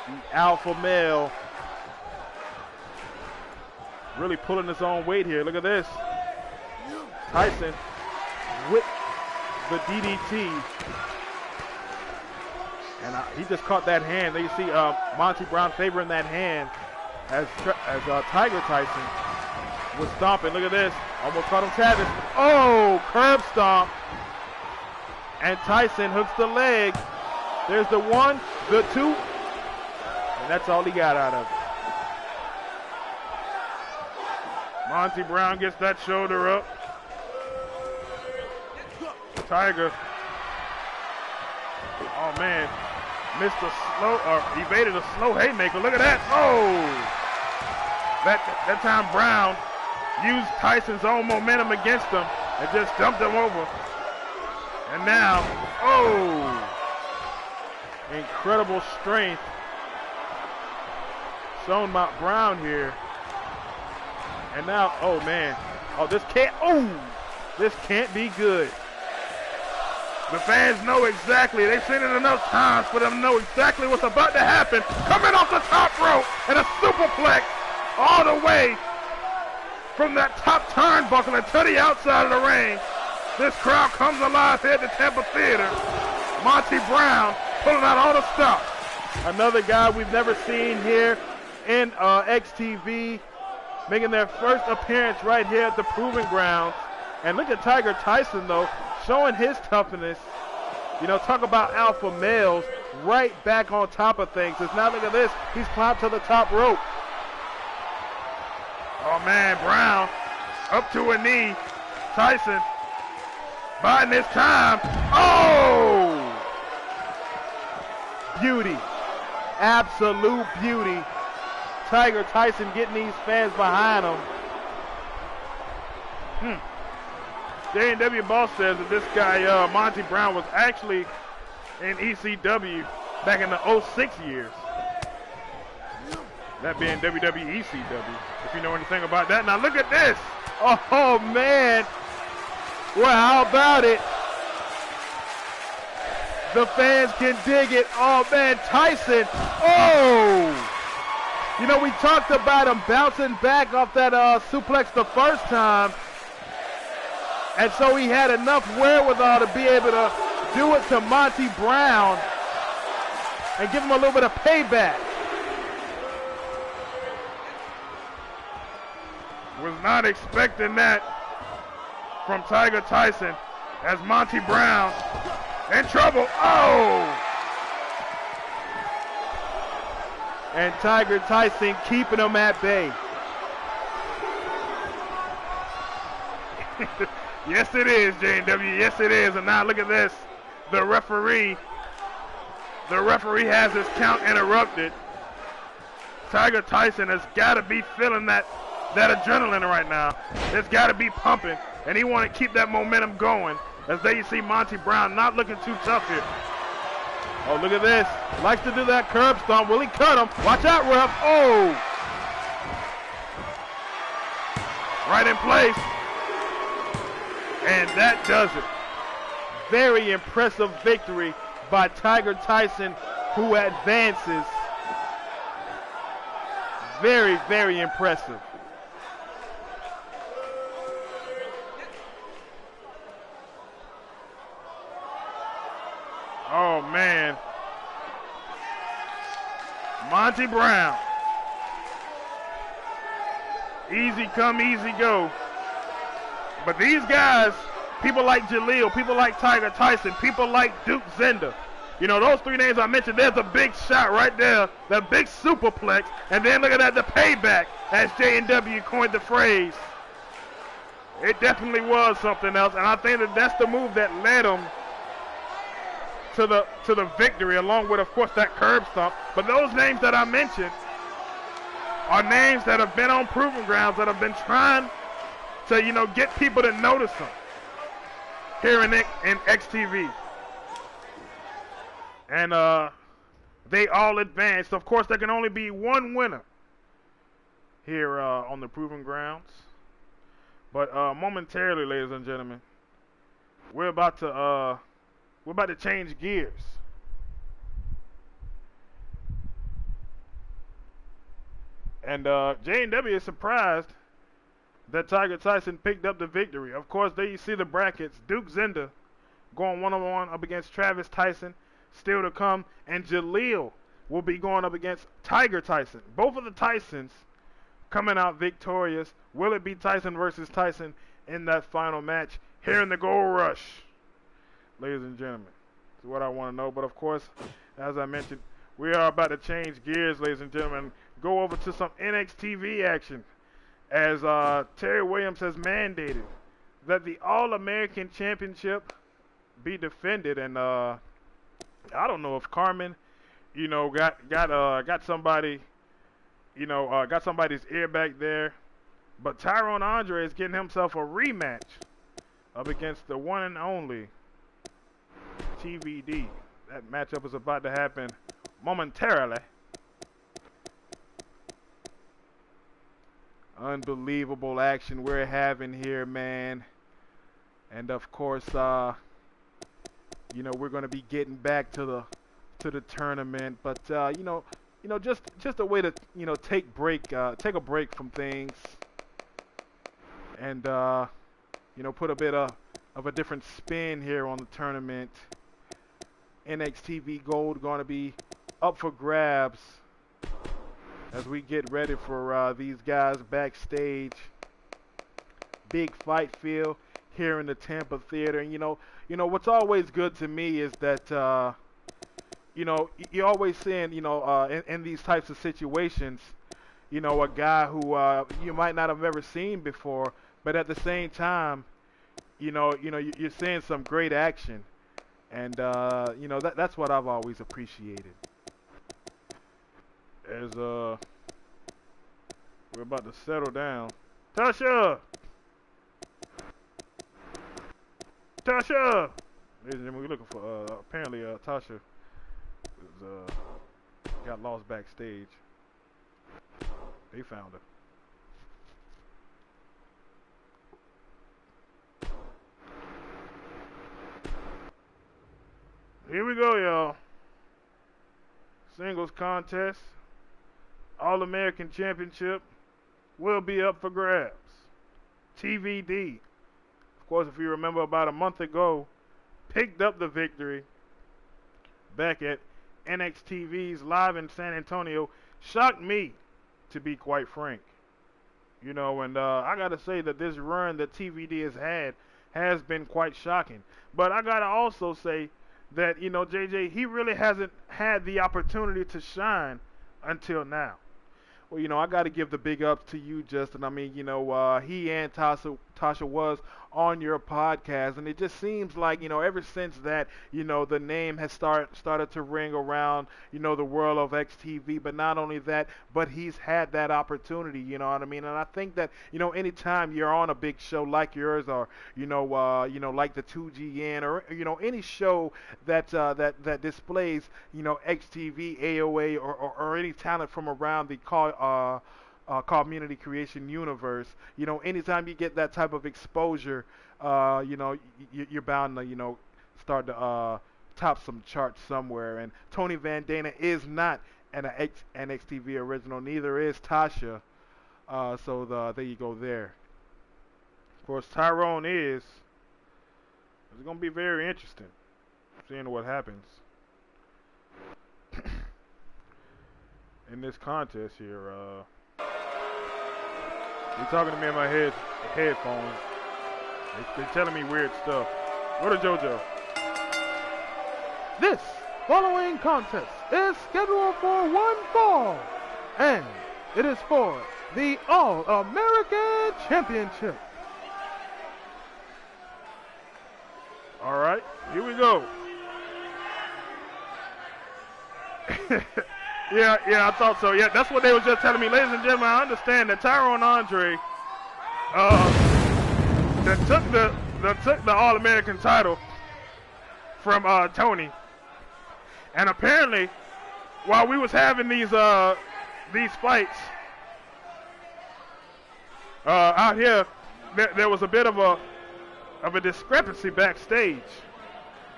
The alpha male really pulling his own weight here. Look at this. Tyson with the DDT. And he just caught that hand. There you see Monty Brown favoring that hand as Tiger Tyson was stomping. Look at this. Almost caught him Travis. Oh, curb stomp. And Tyson hooks the leg. There's the one, the two. And that's all he got out of it. Monty Brown gets that shoulder up. Tiger. Oh, man. Missed a slow, or evaded a slow haymaker. Look at that. Oh! That time Brown used Tyson's own momentum against him and just dumped him over. And now, oh! Incredible strength shown by Brown here. And now, oh man, this can't be good. The fans know exactly. They've seen it enough times for them to know exactly what's about to happen. Coming off the top rope and a superplex all the way from that top turnbuckle and to the outside of the ring. This crowd comes alive here at the Tampa Theater. Monty Brown pulling out all the stops. Another guy we've never seen here in xTv, making their first appearance right here at the Proving Grounds. And look at Tiger Tyson, though, showing his toughness. You know, talk about alpha males, right back on top of things. Because now look at this, he's climbed to the top rope. Oh man, Brown up to a knee. Tyson biding his time. Oh! Beauty, absolute beauty. Tiger Tyson getting these fans behind him. J&W Boss says that this guy, Monty Brown, was actually in ECW back in the 06 years. That being WWE ECW, if you know anything about that. Now look at this. Oh man. Well, how about it? The fans can dig it. Oh man, Tyson. Oh! You know, we talked about him bouncing back off that suplex the first time. And so he had enough wherewithal to be able to do it to Monty Brown and give him a little bit of payback. Was not expecting that from Tiger Tyson as Monty Brown in trouble. Oh! And Tiger Tyson keeping him at bay. Yes, it is, J&W. Yes, it is. And now look at this. The referee has his count interrupted. Tiger Tyson has got to be feeling that adrenaline right now. It's got to be pumping, and he want to keep that momentum going. As there you see Monty Brown not looking too tough here. Oh, look at this. Likes to do that curb stomp. Will he cut him? Watch out, ref. Oh! Right in place. And that does it. Very impressive victory by Tiger Tyson, who advances. Very, very impressive. Oh, man. Monty Brown. Easy come, easy go. But these guys, people like Jaleel, people like Tiger Tyson, people like Duke Zender, you know, those three names I mentioned, there's a big shot right there, the big superplex, and then look at that, the payback, as J&W coined the phrase. It definitely was something else, and I think that that's the move that led them to the victory, along with, of course, that curb stomp. But those names that I mentioned are names that have been on Proving Grounds, that have been trying to, you know, get people to notice them here in xTV. And they all advanced. Of course, there can only be one winner here on the Proving Grounds. But momentarily, ladies and gentlemen, we're about to change gears. And J&W is surprised that Tiger Tyson picked up the victory. Of course, there you see the brackets. Duke Zender going one-on-one up against Travis Tyson, still to come. And Jaleel will be going up against Tiger Tyson. Both of the Tysons coming out victorious. Will it be Tyson versus Tyson in that final match here in the Gold Rush? Ladies and gentlemen, that's what I want to know. But, of course, as I mentioned, we are about to change gears, ladies and gentlemen. Go over to some NXTV action, as Terry Williams has mandated that the All-American Championship be defended. And I don't know if Carmen, you know, got somebody, you know, got somebody's ear back there, but Tyrone Andre is getting himself a rematch up against the one and only TVD. That matchup is about to happen momentarily. Unbelievable action we're having here, man. And of course, you know, we're going to be getting back to the tournament, but you know, just a way to, you know, take a break from things, and you know, put a bit of a different spin here on the tournament. xTv Gold going to be up for grabs as we get ready for these guys backstage. Big fight feel here in the Tampa Theater. And you know what's always good to me is that you know, you're always seeing, you know, in these types of situations, you know, a guy who you might not have ever seen before, but at the same time, you know, you're seeing some great action, and you know, that's what I've always appreciated. As we're about to settle down, Tasha, ladies and gentlemen, we're looking for apparently Tasha was got lost backstage. They found her. Here we go, y'all. Singles contest. All-American Championship will be up for grabs. TVD. Of course, if you remember, about a month ago, picked up the victory back at NXTV's Live in San Antonio. Shocked me, to be quite frank. You know, and I got to say that this run that TVD has had has been quite shocking. But I got to also say that, you know, JJ, he really hasn't had the opportunity to shine until now. Well, you know, I got to give the big ups to you, Justin. I mean, you know, he and Tasha was on your podcast, and it just seems like, you know, ever since that, you know, the name has started to ring around, you know, the world of xTV. But not only that, but he's had that opportunity, you know what I mean? And I think that, you know, anytime you're on a big show like yours, or you know, like the 2GN, or you know, any show that that displays, you know, xTV, AOA, or any talent from around the community creation universe, you know, anytime you get that type of exposure, you know, you're bound to, you know, start to top some charts somewhere. And Tony Van Dana is not an xTV original, neither is Tasha. So there you go there. Of course, Tyrone is. It's going to be very interesting seeing what happens in this contest here. You're talking to me in my headphones. They're telling me weird stuff. Go to JoJo. This following contest is scheduled for one fall, and it is for the All-American Championship. All right, here we go. Yeah, I thought so. Yeah, that's what they were just telling me. Ladies and gentlemen, I understand that Tyrone Andre that took the All-American title from Tony. And apparently, while we was having these fights out here, there was a bit of a discrepancy backstage,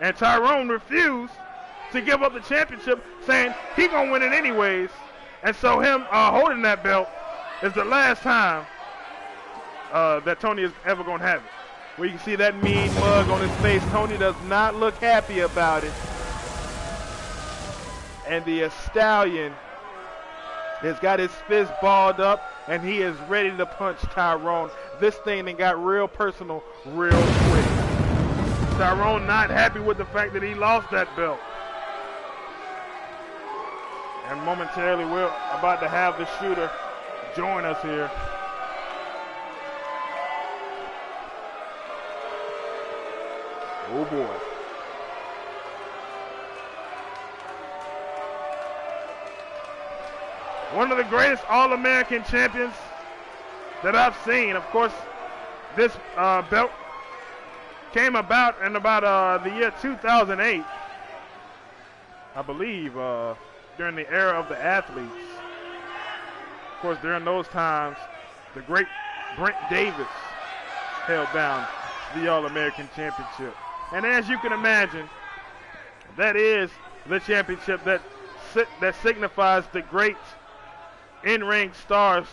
and Tyrone refused to give up the championship, saying he gonna win it anyways. And so him holding that belt is the last time that Tony is ever gonna have it. Well, you can see that mean mug on his face. Tony does not look happy about it. And the Stallion has got his fist balled up, and he is ready to punch Tyrone. This thing then got real personal real quick. Tyrone not happy with the fact that he lost that belt. And momentarily, we're about to have the shooter join us here. Oh boy. One of the greatest All-American champions that I've seen. Of course, this belt came about in the year 2008. I believe, during the era of the athletes. Of course, during those times, the great Brent Davis held down the All-American Championship. And as you can imagine, that is the championship that signifies the great in-ring stars.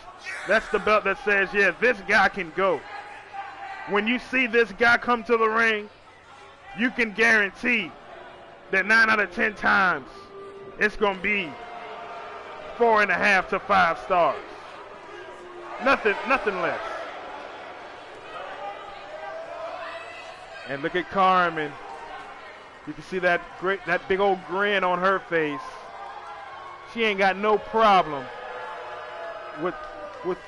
That's the belt that says, yeah, this guy can go. When you see this guy come to the ring, you can guarantee that 9 out of 10 times it's going to be 4.5 to 5 stars. Nothing less. And look at Carmen. You can see that big old grin on her face. She ain't got no problem with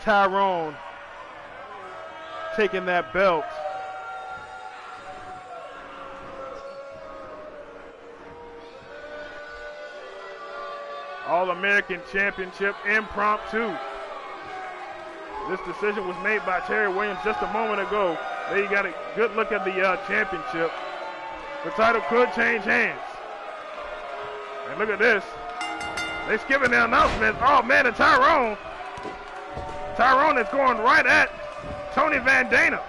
Tyrone taking that belt. All-American Championship impromptu. This decision was made by Terry Williams just a moment ago. There you got a good look at the championship. The title could change hands. And look at this. They're skipping the announcement. Oh, man, and Tyrone is going right at Tony Van Dana.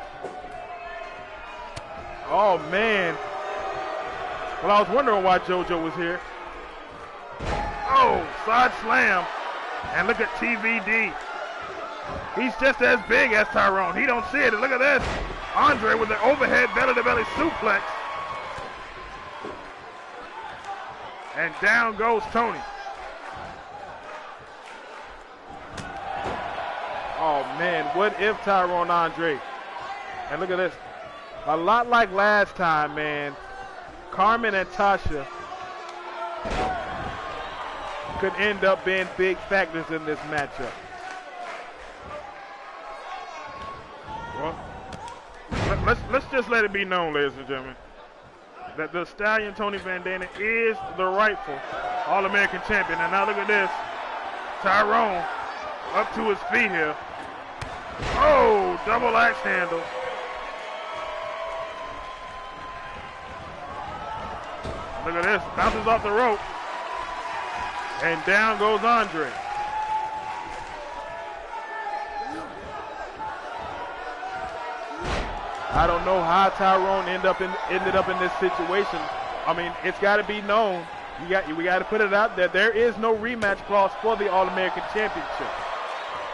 Oh, man. Well, I was wondering why JoJo was here. Oh, side slam. And look at TVD. He's just as big as Tyrone. He don't see it. And look at this. Andre with the overhead belly-to-belly suplex. And down goes Tony. Oh, man, what if Tyrone Andre? And look at this. A lot like last time, man. Carmen and Tasha could end up being big factors in this matchup. Well, let's just let it be known, ladies and gentlemen, that the Stallion Tony Van Dana is the rightful All-American champion. And now look at this. Tyrone up to his feet here. Oh, double axe handle. Look at this. Bounces off the rope. And down goes Andre. I don't know how Tyrone ended up in this situation. I mean, it's got to be known. We got to put it out there. There is no rematch clause for the All-American Championship.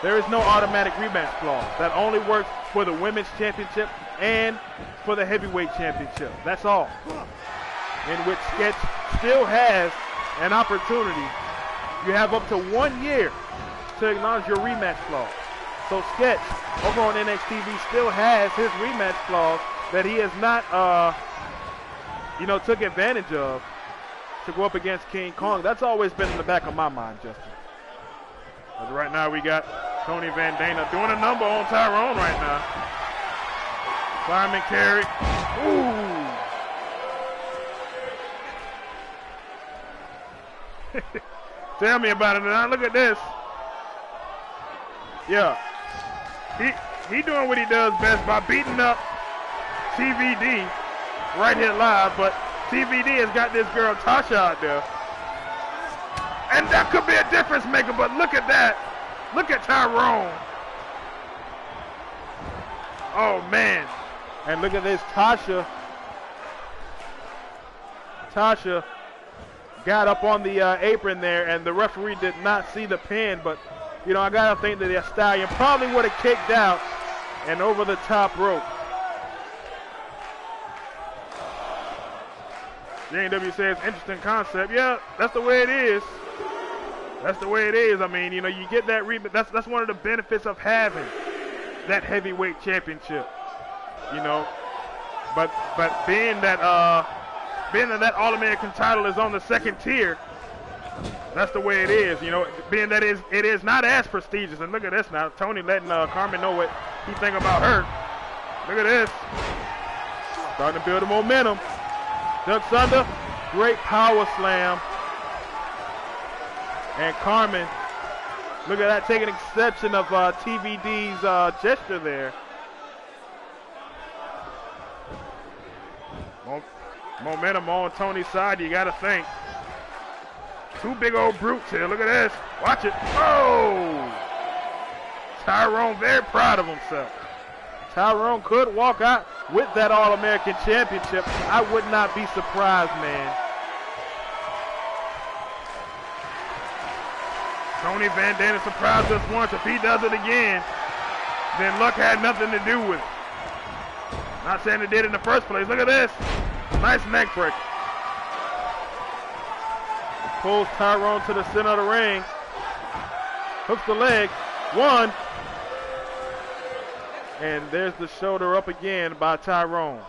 There is no automatic rematch clause. That only works for the Women's Championship and for the Heavyweight Championship. That's all. In which Sketch still has an opportunity. You have up to 1 year to acknowledge your rematch clause. So Sketch over on NXTV still has his rematch clause that he has not, took advantage of to go up against King Kong. That's always been in the back of my mind, Justin. As right now we got Tony Van Dana doing a number on Tyrone right now. Fireman carry. Ooh. Tell me about it now. Look at this. Yeah. He doing what he does best by beating up TVD right here live, but TVD has got this girl Tasha out there. And that could be a difference maker, but look at that. Look at Tyrone. Oh, man. And look at this, Tasha got up on the apron there, and the referee did not see the pin, but, I got to think that the Stallion probably would have kicked out and over the top rope. J&W says, interesting concept. Yeah, that's the way it is. That's the way it is. I mean, you get that that's one of the benefits of having that heavyweight championship. But being that that All-American title is on the second tier, that's the way it is. Being that it is not as prestigious. And look at this now, Tony letting Carmen know what he think about her. Look at this, starting to build a momentum. Ducks under, great power slam. And Carmen, look at that, taking exception of TVD's gesture there. Momentum on Tony's side, you got to think. Two big old brutes here. Look at this. Watch it. Oh! Tyrone very proud of himself. Tyrone could walk out with that All-American Championship. I would not be surprised, man. Tony Van Dana surprised us once. If he does it again, then luck had nothing to do with it. Not saying it did in the first place. Look at this. Nice neck break. Pulls Tyrone to the center of the ring. Hooks the leg. One. And there's the shoulder up again by Tyrone.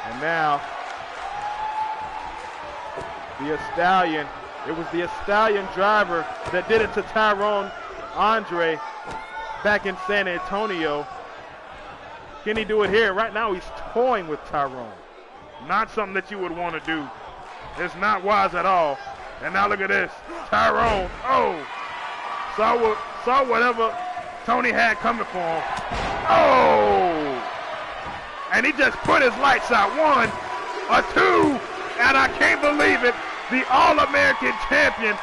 And now, the Stallion. It was the Stallion driver that did it to Tyrone Andre back in San Antonio. Can he do it here? Right now he's toying with Tyrone. Not something that you would want to do. It's not wise at all. And now look at this. Tyrone, saw whatever Tony had coming for him. Oh! And he just put his lights out. One, a two, and I can't believe it. The All-American champion,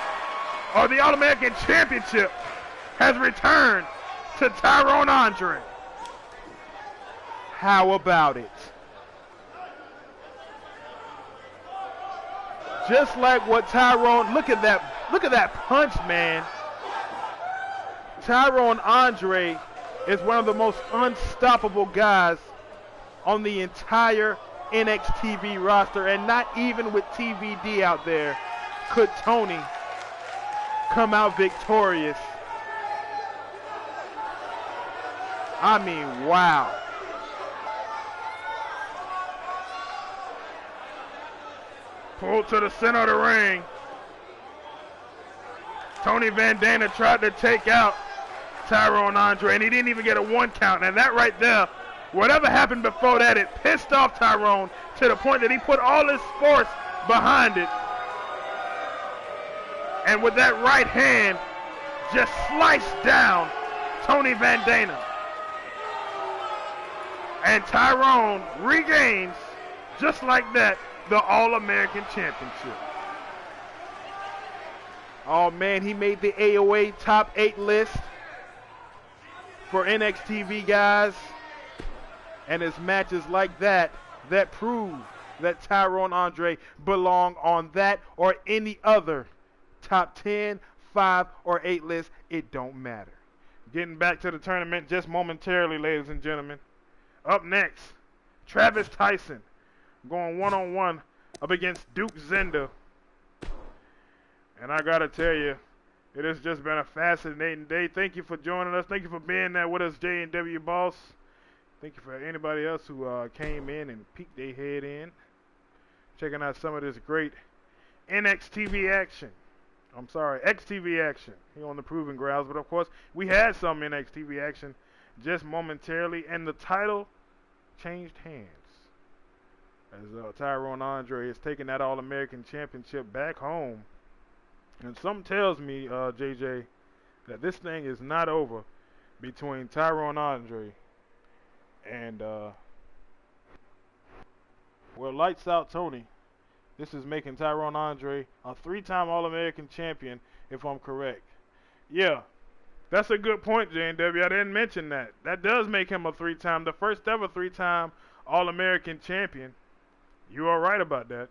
or the All-American championship, has returned to Tyrone Andre. How about it? Just like what Tyrone, look at that punch, man. Tyrone Andre is one of the most unstoppable guys on the entire NXTV roster, and not even with TVD out there could Tony come out victorious. I mean, wow. Pulled to the center of the ring. Tony Van Dana tried to take out Tyrone Andre, and he didn't even get a one count. And that right there, whatever happened before that, it pissed off Tyrone to the point that he put all his force behind it. And with that right hand, just sliced down Tony Van Dana. And Tyrone regains, just like that, the All-American Championship. Oh man, he made the AOA top 8 list for NXTV guys. And it's matches like that that prove that Tyrone Andre belong on that or any other top 10, 5, or 8 list. It don't matter. Getting back to the tournament just momentarily, ladies and gentlemen. Up next, Travis Tyson going one-on-one up against Duke Zender. And I got to tell you, it has just been a fascinating day. Thank you for joining us. Thank you for being there with us, J&W Boss. Thank you for anybody else who came in and peeked their head in, checking out some of this great xTv action here on the Proving Grounds. But of course, we had some xTv action just momentarily, and the title changed hands as Tyrone Andre is taking that All-American Championship back home. And something tells me, JJ, that this thing is not over between Tyrone Andre and, lights out Tony. This is making Tyrone Andre a 3-time All-American champion, if I'm correct. Yeah, that's a good point, J&W. I didn't mention that. That does make him a 3-time, the first ever 3-time All-American champion. You are right about that.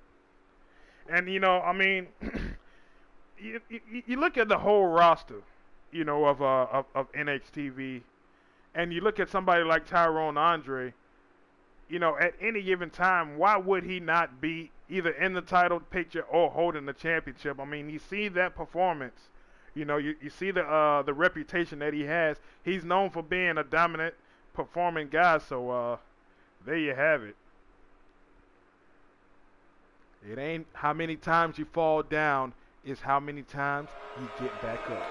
And, you know, I mean, you look at the whole roster, you know, of NXTV, and you look at somebody like Tyrone Andre, you know, at any given time, why would he not be either in the title picture or holding the championship? I mean, you see that performance. You know, you see the reputation that he has. He's known for being a dominant performing guy, so there you have it. It ain't how many times you fall down, it's how many times you get back up.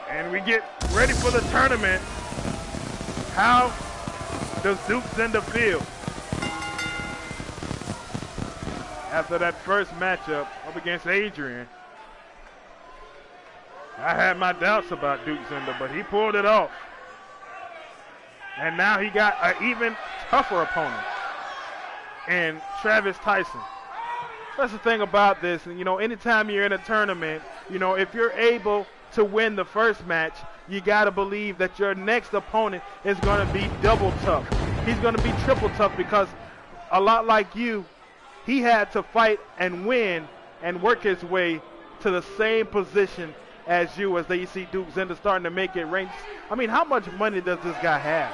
And we get ready for the tournament. How does Duke Zender feel after that first matchup up against Adrian? I had my doubts about Duke Zender, but he pulled it off. And now he got an even tougher opponent in Travis Tyson. That's the thing about this. You know, anytime you're in a tournament, you know, if you're able to win the first match, you got to believe that your next opponent is going to be double tough. He's going to be triple tough because a lot like you, he had to fight and win and work his way to the same position as you, as they see Duke Zender starting to make it range. I mean, how much money does this guy have?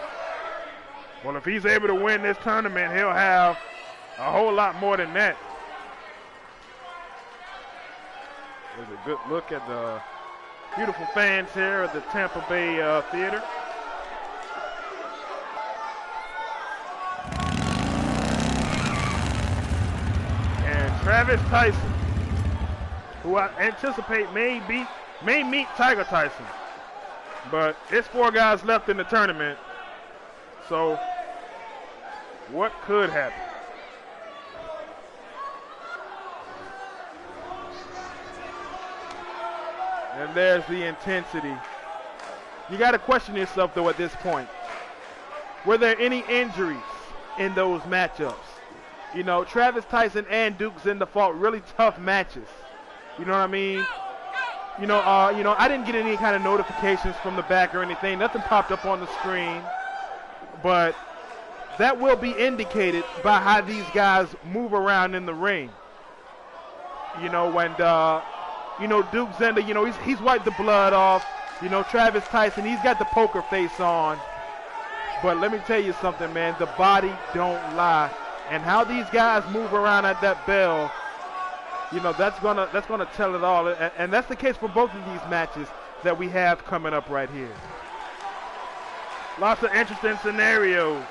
Well, if he's able to win this tournament, he'll have a whole lot more than that. There's a good look at the beautiful fans here at the Tampa Bay Theater. And Travis Tyson, who I anticipate may meet Tiger Tyson. But there's 4 guys left in the tournament. So what could happen? And there's the intensity. You got to question yourself, though, at this point. Were there any injuries in those matchups? You know, Travis Tyson and Duke Zender fought really tough matches. You know what I mean? You know, I didn't get any kind of notifications from the back or anything. Nothing popped up on the screen. But that will be indicated by how these guys move around in the ring. You know, when you know, Duke Zender, you know, he's wiped the blood off. You know, Travis Tyson, he's got the poker face on. But let me tell you something, man. The body don't lie. And how these guys move around at that bell, you know, that's gonna tell it all. And that's the case for both of these matches that we have coming up right here. Lots of interesting scenarios.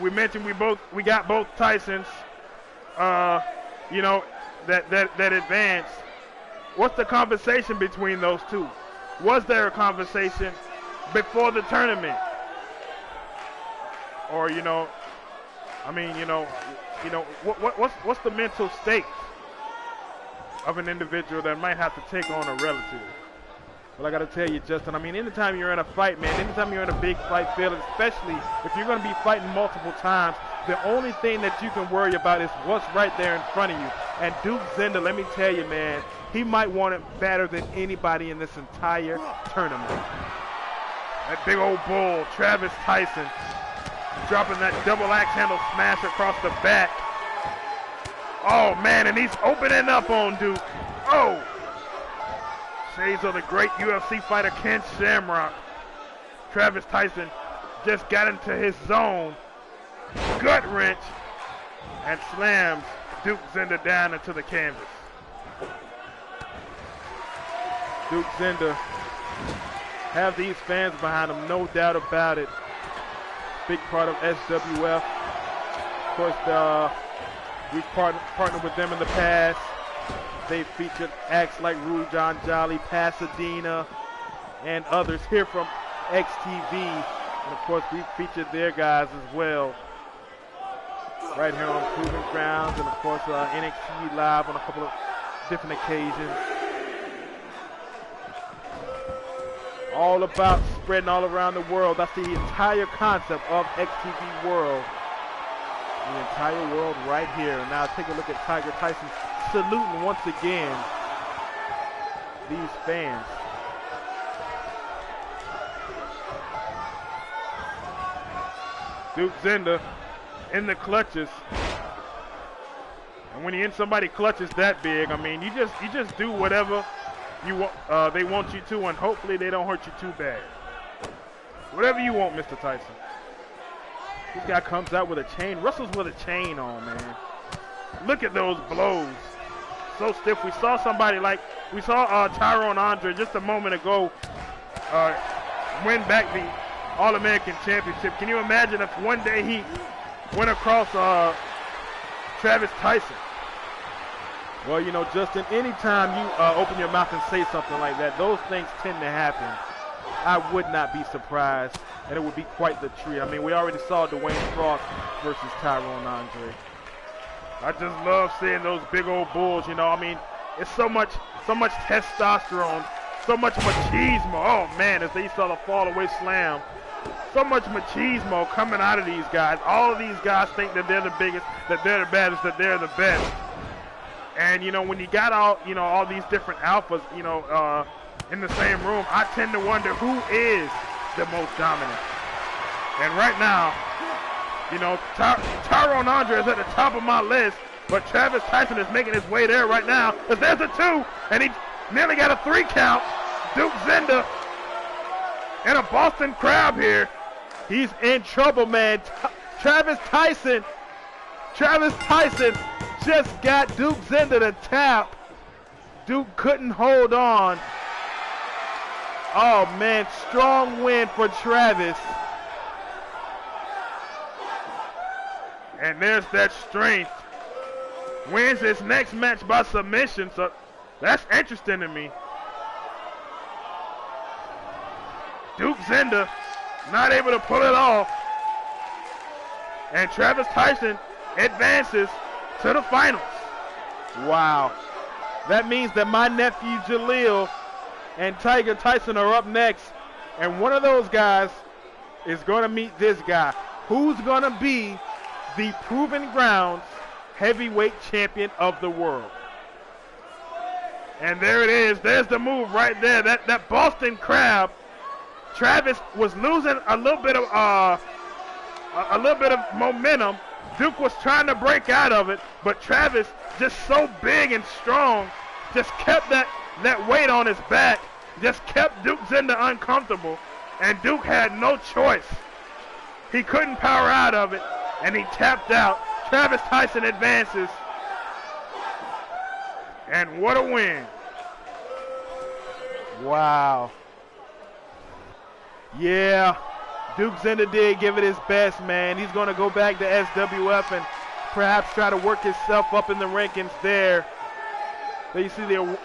We mentioned we got both Tysons, you know, that advanced. What's the conversation between those two? Was there a conversation before the tournament? Or, you know, I mean, you know, what's the mental state of an individual that might have to take on a relative? Well, I got to tell you, Justin, I mean, anytime you're in a fight, man, anytime you're in a big fight field, especially if you're going to be fighting multiple times, the only thing that you can worry about is what's right there in front of you. And Duke Zender, let me tell you, man, he might want it better than anybody in this entire tournament. That big old bull, Travis Tyson, dropping that double axe handle smash across the back. Oh, man, and he's opening up on Duke. Oh! Shades of the great UFC fighter Ken Shamrock. Travis Tyson just got into his zone. Gut wrench. And slams Duke Zender down into the canvas. Duke Zender have these fans behind him, no doubt about it. Big part of SWF. Of course, we've partnered with them in the past. They've featured acts like Rujan Jolly, Pasadena, and others here from xTv. And of course, we've featured their guys as well. Right here on Proving Grounds, and of course, NXT Live on a couple of different occasions. All about spreading all around the world. That's the entire concept of xTV World. The entire world right here. And now take a look at Tiger Tyson saluting once again these fans. Duke Zender in the clutches. And when you're in somebody clutches that big, I mean, you just do whatever you want, they want you to, and hopefully they don't hurt you too bad. Whatever you want, Mr. Tyson. This guy comes out with a chain, wrestles with a chain on, man. Look at those blows. So stiff. We saw Tyrone Andre just a moment ago win back the All-American Championship. Can you imagine if one day he went across Travis Tyson? Well, you know, Justin, anytime you open your mouth and say something like that, those things tend to happen. I would not be surprised, and it would be quite the treat. I mean, we already saw Dwayne Frost versus Tyrone Andre. I just love seeing those big old bulls, you know. I mean, it's so much testosterone, so much machismo. Oh, man, as they saw the fall away slam so much machismo coming out of these guys. All of these guys think that they're the biggest, that they're the baddest, that they're the best. And, you know, when you got all these different alphas, in the same room, I tend to wonder who is the most dominant. And right now, Tyrone Andre is at the top of my list, but Travis Tyson is making his way there right now. Because there's a 2, and he nearly got a 3 count. Duke Zenda and a Boston Crab here. He's in trouble, man. Travis Tyson just got Duke Zenda to tap. Duke couldn't hold on. Oh, man, strong win for Travis. And there's that strength. Wins his next match by submission, so that's interesting to me. Duke Zenda not able to pull it off. And Travis Tyson advances to the finals. Wow. That means that my nephew Jaleel and Tiger Tyson are up next. And one of those guys is going to meet this guy. Who's going to be the Proven Grounds heavyweight champion of the world? And there it is. There's the move right there. That Boston Crab. Travis was losing a little bit of momentum. Duke was trying to break out of it, but Travis, just so big and strong, just kept that weight on his back, just kept Duke Zenda uncomfortable, and Duke had no choice. He couldn't power out of it, and he tapped out. Travis Tyson advances, and what a win. Wow. Yeah, Duke Zenda did give it his best, man. He's going to go back to SWF and perhaps try to work himself up in the rankings there. There you see the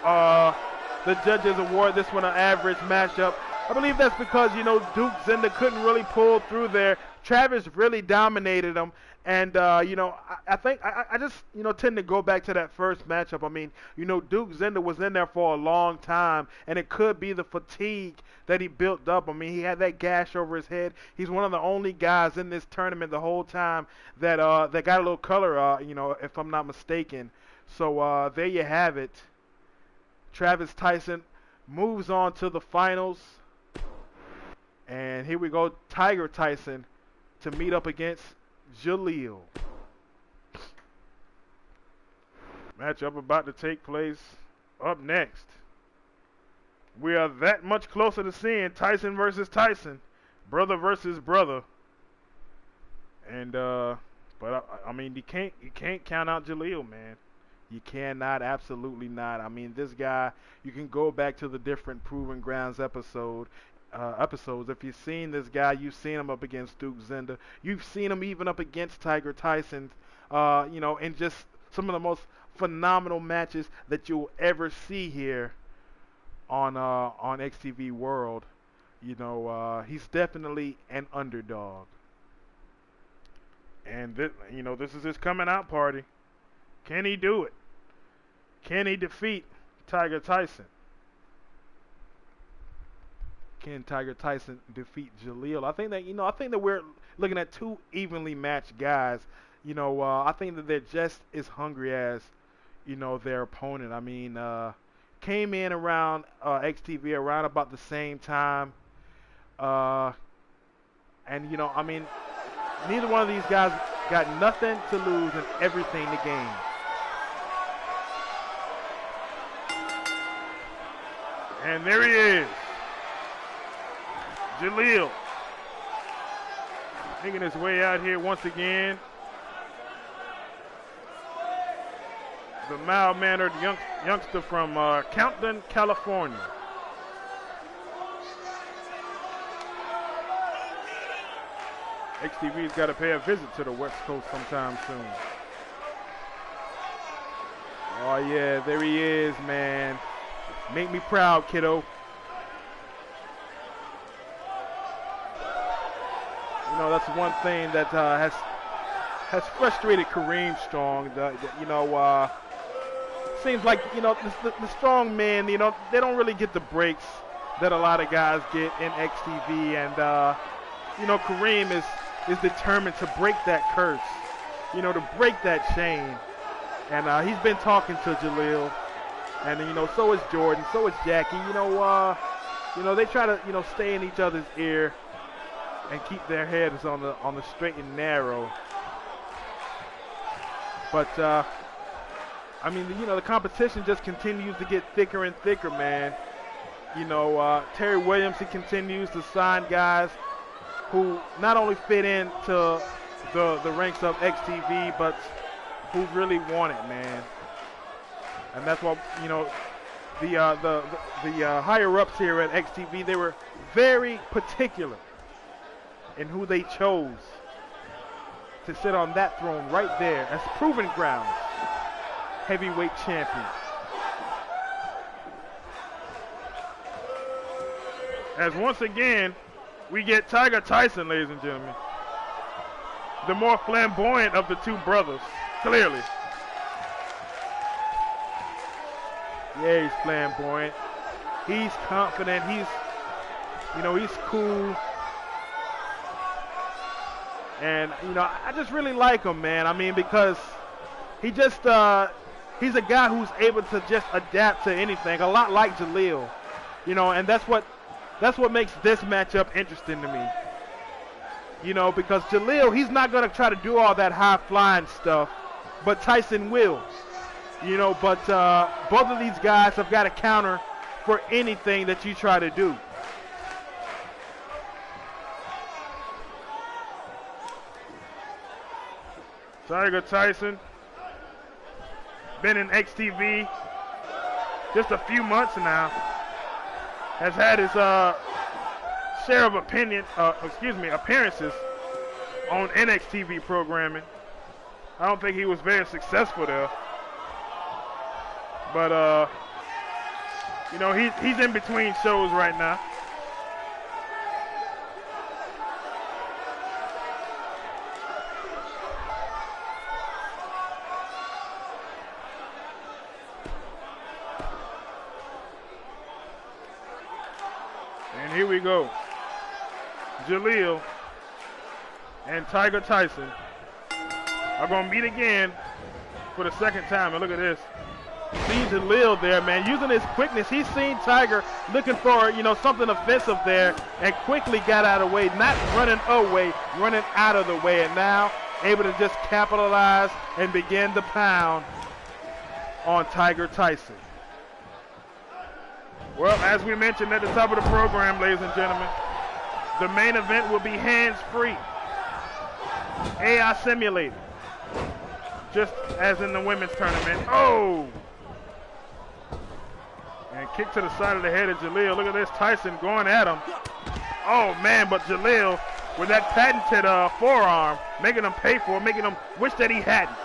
judges award this one an average matchup. I believe that's because, Duke Zenda couldn't really pull through there. Travis really dominated him. And, I think I just, tend to go back to that first matchup. I mean, Duke Zenda was in there for a long time, and it could be the fatigue that he built up. I mean, he had that gash over his head. He's one of the only guys in this tournament the whole time that got a little color, if I'm not mistaken. So there you have it. Travis Tyson moves on to the finals. And here we go, Tiger Tyson to meet up against Jaleel. Matchup about to take place up next. We are that much closer to seeing Tyson versus Tyson, brother versus brother. And but I mean, you can't count out Jaleel, man. You cannot, absolutely not. I mean, this guy, you can go back to the different Proven Grounds episodes. If you've seen this guy, you've seen him up against Duke Zenda. You've seen him even up against Tiger Tyson, in just some of the most phenomenal matches that you'll ever see here on xTv World. He's definitely an underdog. And this is his coming out party. Can he do it? Can he defeat Tiger Tyson? Can Tiger Tyson defeat Jaleel? I think that we're looking at two evenly matched guys. I think that they're just as hungry as their opponent. I mean, came in around xTV around about the same time, and I mean, neither one of these guys got nothing to lose and everything to gain. And there he is. Jaleel making his way out here once again. The mild-mannered youngster from Compton, California. xTV's got to pay a visit to the West Coast sometime soon. Oh, yeah, there he is, man. Make me proud, kiddo. That's one thing that has frustrated Kareem Strong. Seems like the strong men, they don't really get the breaks that a lot of guys get in xTV, and you know, Kareem is determined to break that curse, you know, to break that chain. And he's been talking to Jaleel. And, you know, so is Jordan, so is Jackie. You know, they try to, you know, stay in each other's ear and keep their heads on the straight and narrow. But, I mean, you know, the competition just continues to get thicker and thicker, man. You know, Terry Williams, he continues to sign guys who not only fit into the ranks of xTv, but who really want it, man. And that's why, you know, the higher ups here at xTv, they were very particular in who they chose to sit on that throne right there as proven grounds heavyweight champion. As once again, we get Tiger Tyson, ladies and gentlemen. The more flamboyant of the two brothers, clearly. Yeah, he's flamboyant. He's confident. He's cool. And, you know, I just really like him, man. I mean, because he just, he's a guy who's able to just adapt to anything, a lot like Jaleel. You know, and that's what makes this matchup interesting to me. You know, because Jaleel, he's not going to try to do all that high-flying stuff, but Tyson will. You know, but both of these guys have got a counter for anything that you try to do. Tiger Tyson, been in xTv just a few months now, has had his share of appearances on NXTV programming. I don't think he was very successful there. But, you know, he's in between shows right now. And here we go. Jaleel and Tiger Tyson are going to meet again for the second time. And look at this. See Jaleel there, man, using his quickness. He's seen Tiger looking for, you know, something offensive there and quickly got out of the way, not running away, running out of the way, and now able to just capitalize and begin the pound on Tiger Tyson. Well, as we mentioned at the top of the program, ladies and gentlemen, the main event will be hands-free, AI simulated, just as in the women's tournament. Oh! And kick to the side of the head of Jaleel. Look at this, Tyson going at him. Oh, man, but Jaleel with that patented forearm, making him pay for it, making him wish that he hadn't.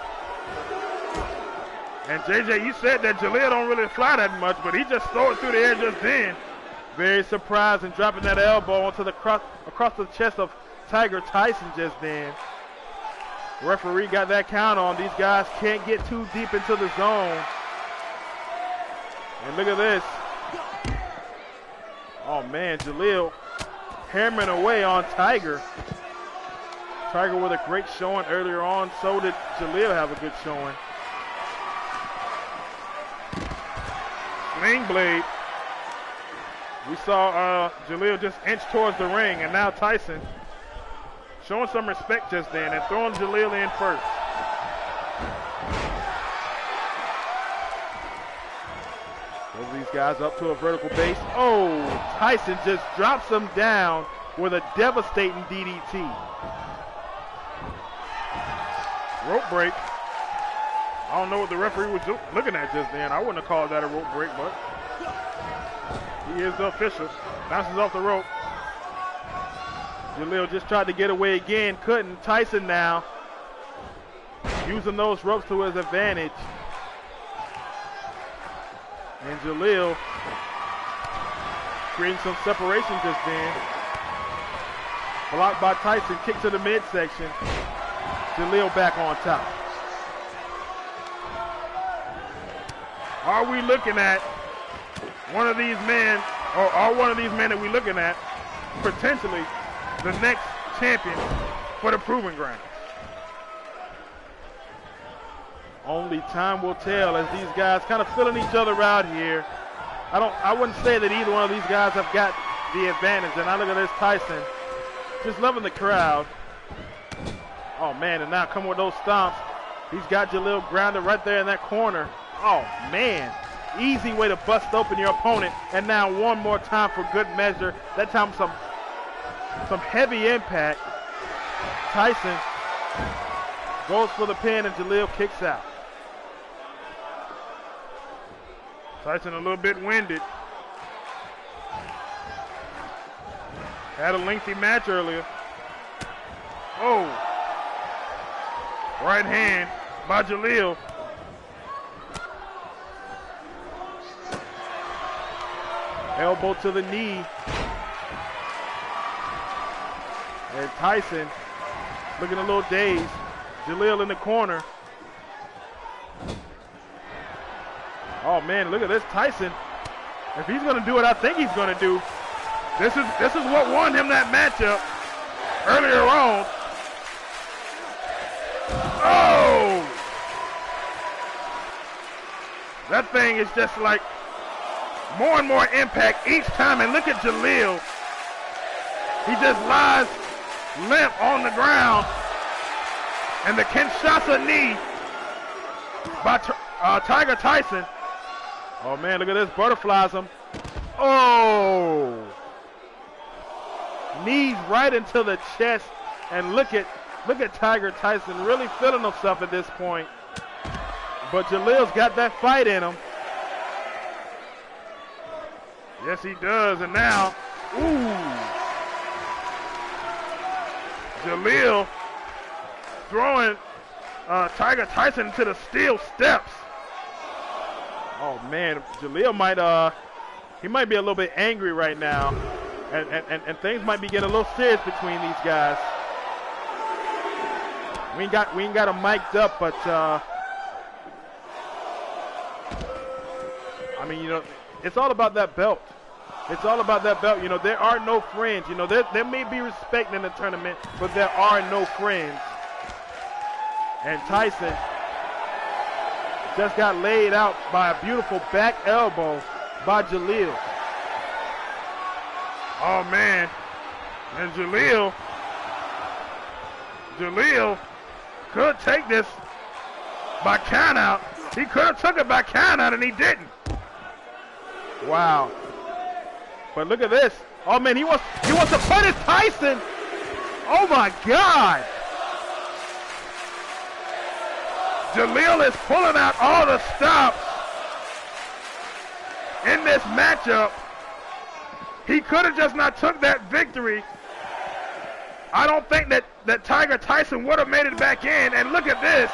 And JJ, you said that Jaleel don't really fly that much, but he just threw it through the air just then. Very surprised and dropping that elbow onto the across the chest of Tiger Tyson just then. Referee got that count on. These guys can't get too deep into the zone. And look at this. Oh, man, Jaleel hammering away on Tiger. Tiger with a great showing earlier on. So did Jaleel have a good showing. Sling blade. We saw Jaleel just inch towards the ring, and now Tyson showing some respect just then and throwing Jaleel in first. Both of these guys up to a vertical base. Oh, Tyson just drops him down with a devastating DDT. Rope break. I don't know what the referee was looking at just then. I wouldn't have called that a rope break, but he is the official. Bounces off the rope. Jaleel just tried to get away again, couldn't. Tyson now using those ropes to his advantage. And Jaleel creating some separation just then. Blocked by Tyson, kick to the midsection. Jaleel back on top. Are we looking at one of these men, or are one of these men that we're looking at potentially the next champion for the Proving Ground. Only time will tell as these guys kind of filling each other out here. I wouldn't say that either one of these guys have got the advantage. And I look at this Tyson, just loving the crowd. Oh man, and now coming with those stomps. He's got Jaleel grounded right there in that corner. Oh man, easy way to bust open your opponent. And now one more time for good measure. That time some heavy impact. Tyson goes for the pin and Jaleel kicks out. Tyson a little bit winded. Had a lengthy match earlier. Oh. Right hand by Jaleel. Elbow to the knee. And Tyson looking a little dazed. Jaleel in the corner. Oh man, look at this Tyson. If he's gonna do what I think he's gonna do, this is what won him that matchup earlier on. Oh! That thing is just like more and more impact each time. And look at Jaleel. He just lies limp on the ground. And the Kinshasa knee by Tiger Tyson. Oh man, look at this, butterflies him. Oh! Knees right into the chest. And look at Tiger Tyson really feeling himself at this point. But Jaleel's got that fight in him. Yes, he does. And now, ooh. Jaleel throwing Tiger Tyson to the steel steps. Oh man, Jaleel might be a little bit angry right now. And things might be getting a little serious between these guys. We ain't got them mic'd up, but I mean, you know, it's all about that belt. It's all about that belt. You know, there are no friends. You know, there may be respect in the tournament, but there are no friends. And Tyson just got laid out by a beautiful back elbow by Jaleel. Oh man, and Jaleel could take this by count out. He could have took it by count out and he didn't. Wow. But look at this. Oh man, he wants to punish Tyson. Oh my God. Jaleel is pulling out all the stops in this matchup. He could have just not took that victory. I don't think that Tiger Tyson would have made it back in. And look at this.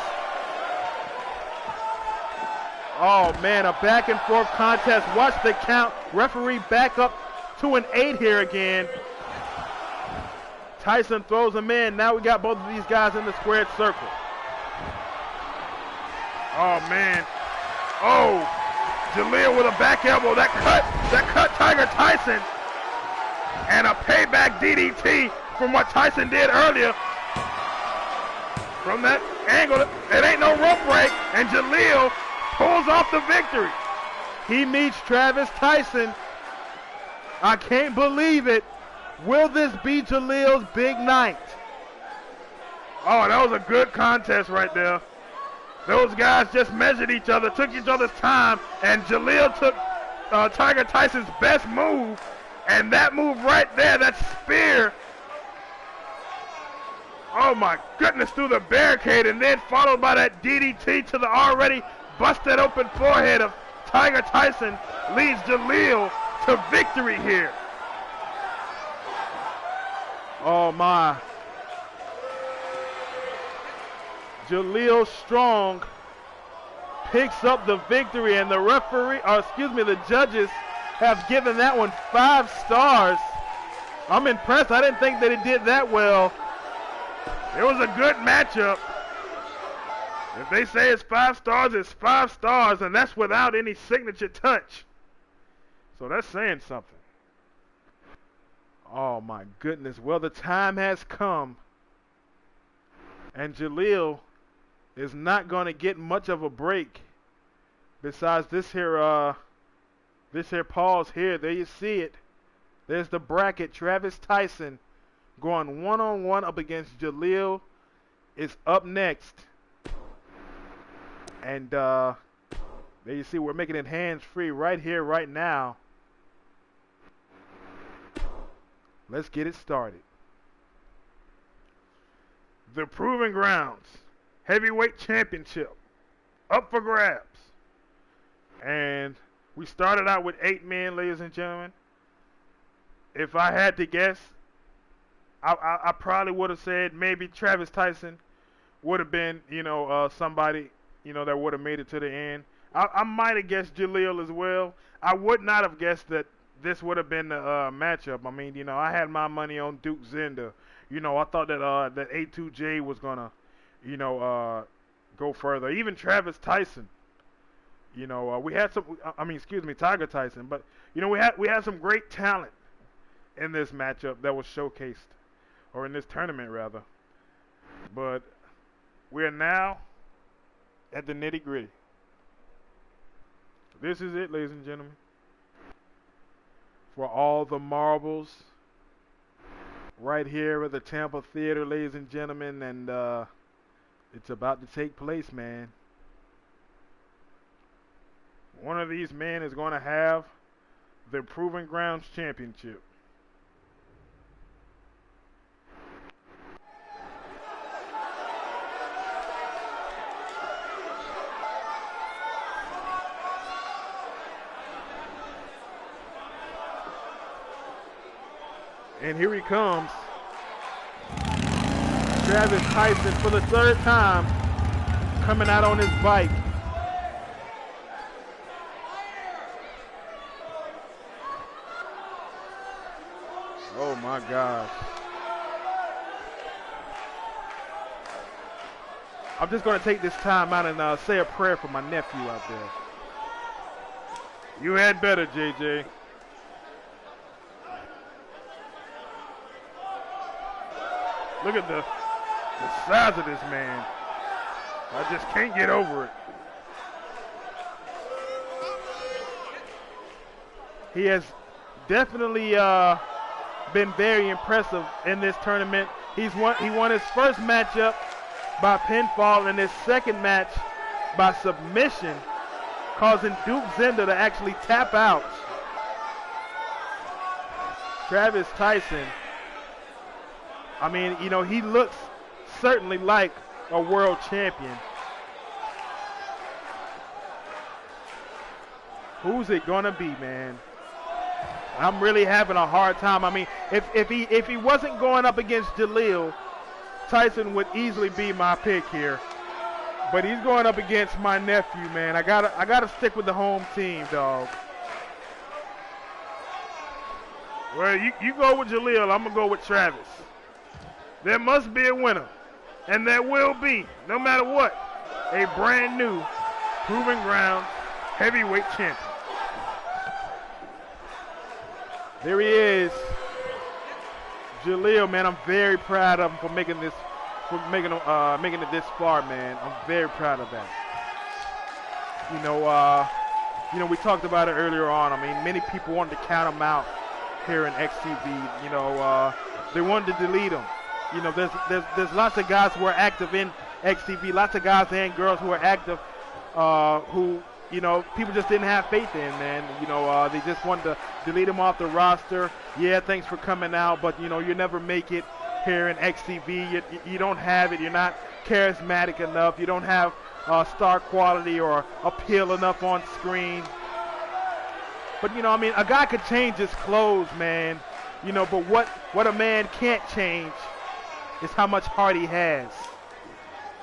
Oh man, a back and forth contest. Watch the count. Referee back up to an 8 here again. Tyson throws him in. Now we got both of these guys in the squared circle. Oh man. Oh, Jaleel with a back elbow. That cut Tiger Tyson. And a payback DDT from what Tyson did earlier. From that angle, it ain't no rope break, and Jaleel pulls off the victory. He meets Travis Tyson. I can't believe it. Will this be Jaleel's big night? Oh, that was a good contest right there. Those guys just measured each other, took each other's time, and Jaleel took Tiger Tyson's best move, and that move right there, that spear, oh my goodness, through the barricade, and then followed by that DDT to the already busted open forehead of Tiger Tyson, leads Jaleel to victory here. Oh my. Jaleel Strong picks up the victory, and the the judges have given that one 5 stars. I'm impressed. I didn't think that it did that well. It was a good matchup. If they say it's 5 stars, it's 5 stars, and that's without any signature touch. So that's saying something. Oh my goodness. Well, the time has come, and Jaleel is not going to get much of a break. Besides this here pause here. There you see it. There's the bracket. Travis Tyson going one-on-one up against Jaleel is up next. And there you see we're making it hands-free right here, right now. Let's get it started. The Proving Grounds Heavyweight Championship up for grabs. And we started out with 8 men, ladies and gentlemen. If I had to guess, I probably would have said maybe Travis Tyson would have been, somebody, that would have made it to the end. I might have guessed Jaleel as well. I would not have guessed that this would have been the matchup. I mean, I had my money on Duke Zender. I thought that that A2J was gonna, go further. Even Travis Tyson. We had some. Tiger Tyson. But we had some great talent in this matchup that was showcased, or in this tournament rather. But we are now at the nitty-gritty. This is it, ladies and gentlemen. For all the marbles, right here at the Tampa Theater, ladies and gentlemen, and it's about to take place, man. One of these men is going to have the Proving Grounds Championship. And here he comes. Travis Tyson for the 3rd time coming out on his bike. Oh my gosh. I'm just going to take this time out and say a prayer for my nephew out there. You had better, JJ. Look at the size of this man. I just can't get over it. He has definitely been very impressive in this tournament. He won his first matchup by pinfall and his second match by submission, causing Duke Zender to actually tap out. Travis Tyson, I mean, he looks certainly like a world champion. Who's it gonna be, man? I'm really having a hard time. I mean, if he wasn't going up against Jaleel, Tyson would easily be my pick here. But he's going up against my nephew, man. I gotta stick with the home team, dog. Well, you go with Jaleel. I'm gonna go with Travis. There must be a winner, and there will be, no matter what, a brand new Proving Grounds heavyweight champion. There he is, Jaleel, man. I'm very proud of him for making it this far, man. I'm very proud of that. We talked about it earlier on. I mean, many people wanted to count him out here in xTv. They wanted to delete him. There's lots of guys who are active in xTv, lots of guys and girls who are active, who people just didn't have faith in, man. They just wanted to delete him off the roster. Yeah, thanks for coming out, but you never make it here in xTV. You don't have it. You're not charismatic enough. You don't have star quality or appeal enough on screen. But a guy could change his clothes, man. But what a man can't change is how much heart he has.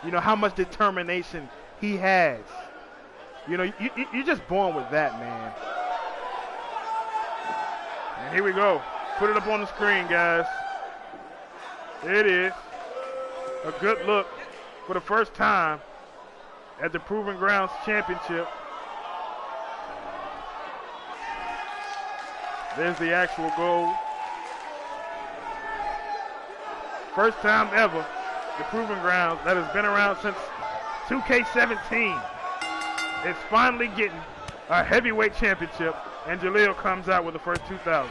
How much determination he has. You're just born with that, man. And here we go. Put it up on the screen, guys. There it is. A good look for the first time at the Proving Grounds Championship. There's the actual goal. first time ever, the Proving Grounds that has been around since 2K17 is finally getting a heavyweight championship, and Jaleel comes out with the first 2,000.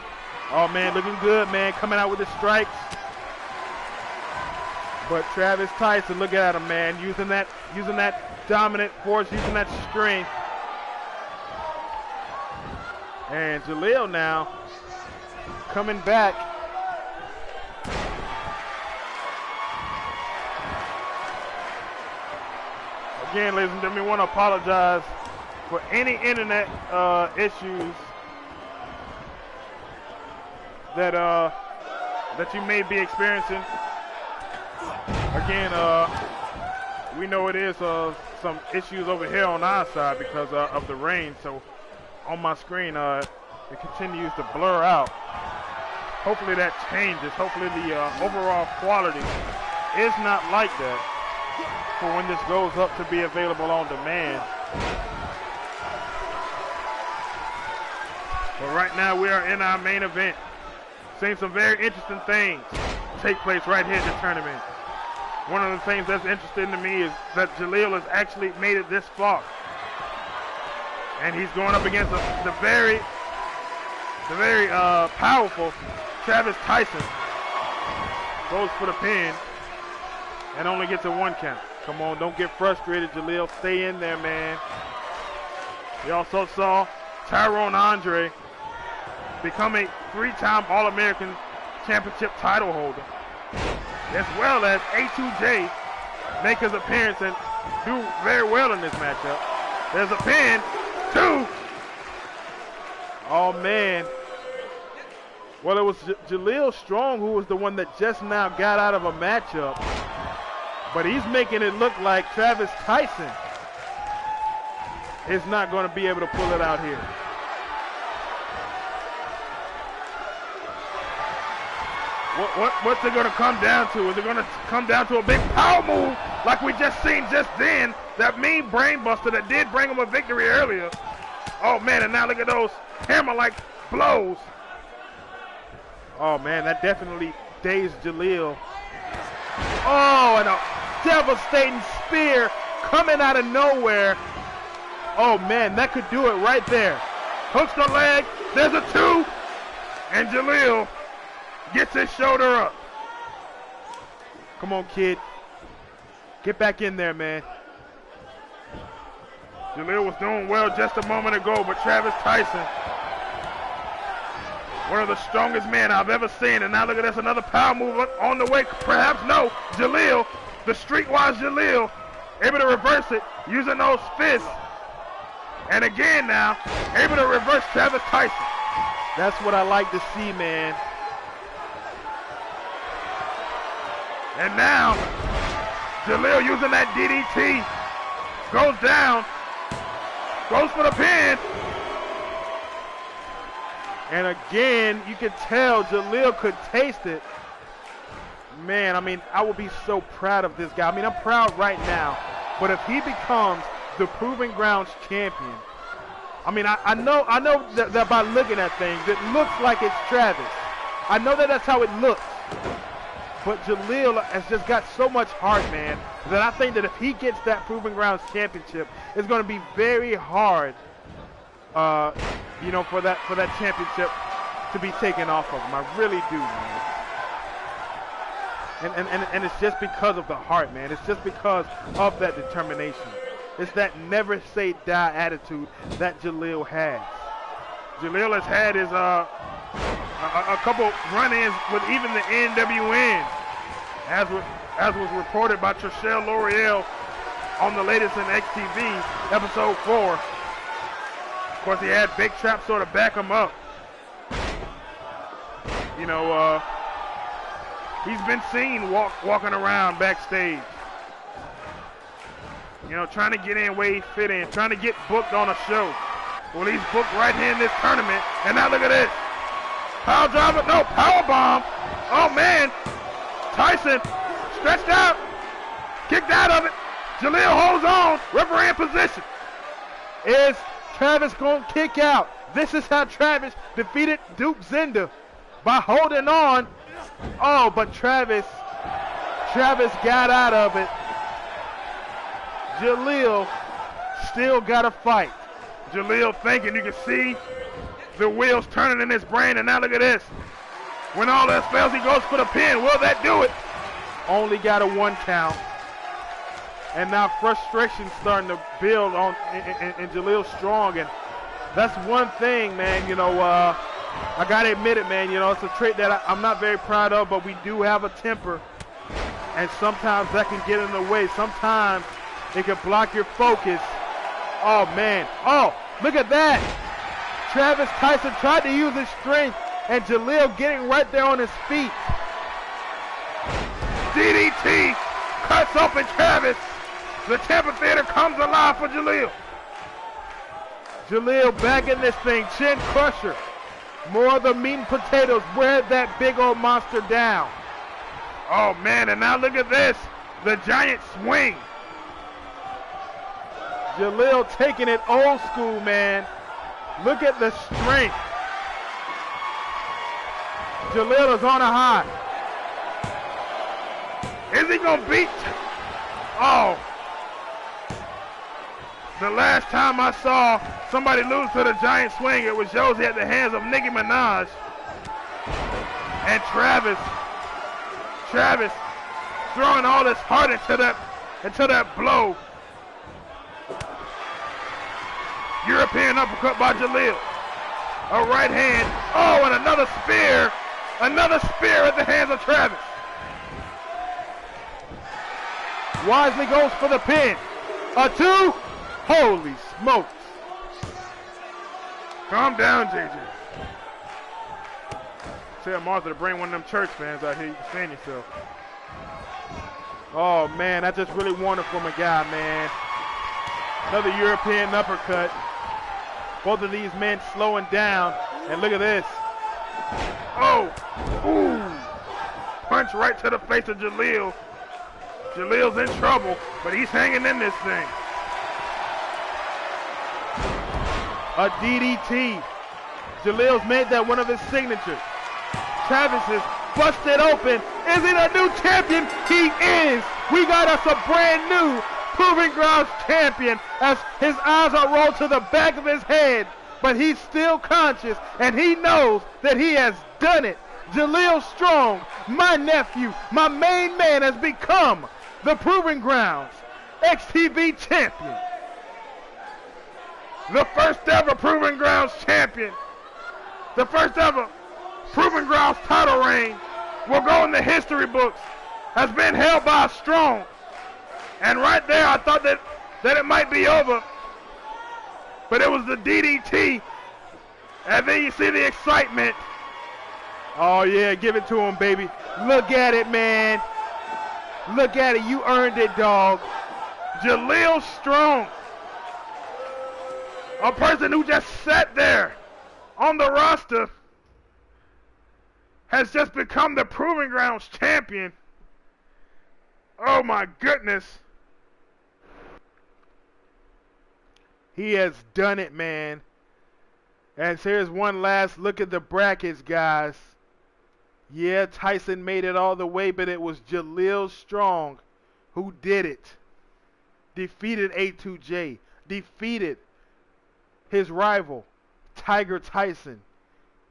Oh, man, looking good, man, coming out with the strikes. But Travis Tyson, look at him, man, using that dominant force, using that strength. And Jaleel now coming back. Again, ladies and gentlemen, we want to apologize for any internet issues that you may be experiencing. Again, we know it is some issues over here on our side because of the rain. So on my screen, it continues to blur out. Hopefully that changes. Hopefully the overall quality is not like that for when this goes up to be available on demand. But right now we are in our main event. Seeing some very interesting things take place right here in the tournament. One of the things that's interesting to me is that Jaleel has actually made it this far. And he's going up against the very powerful Travis Tyson. Goes for the pin and only gets a 1 count. Come on, don't get frustrated, Jaleel. Stay in there, man. We also saw Tyrone Andre become a 3-time All-American Championship title holder, as well as A2J make his appearance and do very well in this matchup. There's a pin, 2. Oh, man. Well, it was Jaleel Strong who was the one that just now got out of a matchup, but he's making it look like Travis Tyson is not going to be able to pull it out here. What's it going to come down to? Is it going to come down to a big power move like we just seen just then? That mean brain buster that did bring him a victory earlier. Oh, man, and now look at those hammer-like blows. Oh, man, that definitely dazed Jaleel. Oh, and a devastating spear coming out of nowhere. Oh, man, that could do it right there. Hooks the leg. There's a 2. And Jaleel gets his shoulder up. Come on, kid. Get back in there, man. Jaleel was doing well just a moment ago, but Travis Tyson, one of the strongest men I've ever seen. And now look at this, another power move on the way. Perhaps no. Jaleel, the streetwise Jaleel, able to reverse it using those fists. And again now, able to reverse Travis Tyson. That's what I like to see, man. And now, Jaleel using that DDT, goes down, goes for the pin. And again, you can tell Jaleel could taste it. Man, I mean, I would be so proud of this guy. I mean, I'm proud right now. But if he becomes the Proving Grounds champion, I mean, I know that by looking at things, it looks like it's Travis. I know that that's how it looks. But Jaleel has just got so much heart, man, that I think that if he gets that Proving Grounds championship, it's going to be very hard, you know, for that championship to be taken off of him. I really do, man. And it's just because of the heart, man. It's just because of that determination. It's that never say die attitude that Jaleel has. Jaleel has had his a couple run-ins with even the NWN, as was reported by Trishelle L'Oreal on the latest in xTv, episode 4. Of course, he had Big Trap sort of back him up. You know, he's been seen walking around backstage. You know, trying to get in where he fit in, trying to get booked on a show. Well, he's booked right here in this tournament, and now look at this. Power driver, no, power bomb. Oh, man. Tyson stretched out, kicked out of it. Jaleel holds on, referee in position. Is Travis going to kick out? This is how Travis defeated Duke Zinder, by holding on. Oh, but Travis Travis got out of it. Jaleel still got to fight. Jaleel thinking, you can see the wheels turning in his brain, and now look at this. When all else fails, he goes for the pin. Will that do it? Only got a 1 count. And now frustration starting to build on in Jaleel Strong. And that's one thing, man, you know, I got to admit it, man. You know, it's a trait that I'm not very proud of, but we do have a temper. And sometimes that can get in the way. Sometimes it can block your focus. Oh, man. Oh, look at that. Travis Tyson tried to use his strength, and Jaleel getting right there on his feet. DDT cuts open Travis. The Tampa Theater comes alive for Jaleel. Jaleel back in this thing. Chin crusher. More of the meat and potatoes. Wear that big old monster down. Oh, man, and now look at this. The giant swing. Jaleel taking it old school, man. Look at the strength. Jaleel is on a high. Is he going to beat? Oh. The last time I saw somebody lose to the giant swing, it was Josie at the hands of Nicki Minaj. And Travis throwing all his heart into that blow. European uppercut by Jaleel. A right hand. Oh, and another spear. Another spear at the hands of Travis. Wisely goes for the pin. A 2. Holy smokes. Calm down, JJ. Tell Martha to bring one of them church fans out here. You can stand yourself. Oh, man, I just really wanted from a guy, man. Another European uppercut. Both of these men slowing down. And look at this. Oh. Ooh. Punch right to the face of Jaleel. Jaleel's in trouble, but he's hanging in this thing. A DDT. Jaleel's made that one of his signatures. Travis is busted open. Is he the new champion? He is. We got us a brand new Proving Grounds champion as his eyes are rolled to the back of his head. But he's still conscious, and he knows that he has done it. Jaleel Strong, my nephew, my main man, has become the Proving Grounds xTv champion. The first ever Proving Grounds champion. The first ever Proving Grounds title reign will go in the history books. Has been held by Strong. And right there, I thought that it might be over. But it was the DDT. And then you see the excitement. Oh, yeah, give it to him, baby. Look at it, man. Look at it. You earned it, dog. Jaleel Strong. A person who just sat there on the roster has just become the Proving Grounds champion. Oh, my goodness. He has done it, man. And here's one last look at the brackets, guys. Yeah, Tyson made it all the way, but it was Jaleel Strong who did it. Defeated A2J. Defeated his rival, Tiger Tyson.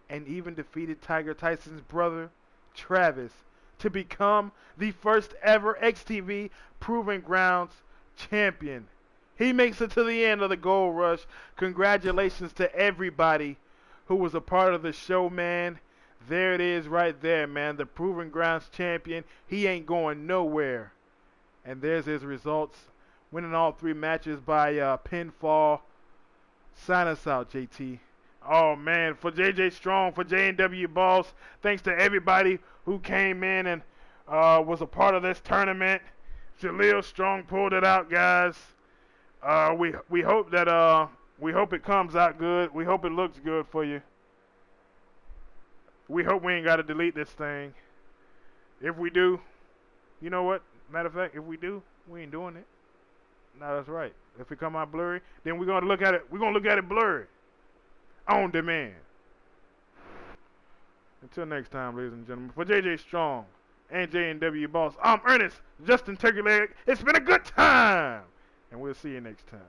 And even defeated Tiger Tyson's brother, Travis, to become the first ever xTv Proving Grounds champion. He makes it to the end of the Gold Rush. Congratulations to everybody who was a part of the show, man. There it is right there, man. The Proving Grounds champion. He ain't going nowhere. And there's his results. Winning all 3 matches by pinfall. Sign us out, JT. Oh, man. For JJ Strong, for J&W Boss, thanks to everybody who came in and was a part of this tournament. Jaleel Strong pulled it out, guys. We hope that we hope it comes out good. We hope it looks good for you. We hope we ain't got to delete this thing. If we do, you know what? Matter of fact, if we do, we ain't doing it. No, that's right. If it come out blurry, then we're gonna look at it. We're gonna look at it blurry, on demand. Until next time, ladies and gentlemen. For JJ Strong and J&W Boss. I'm Ernest, Justin Turkey Leg. It's been a good time, and we'll see you next time.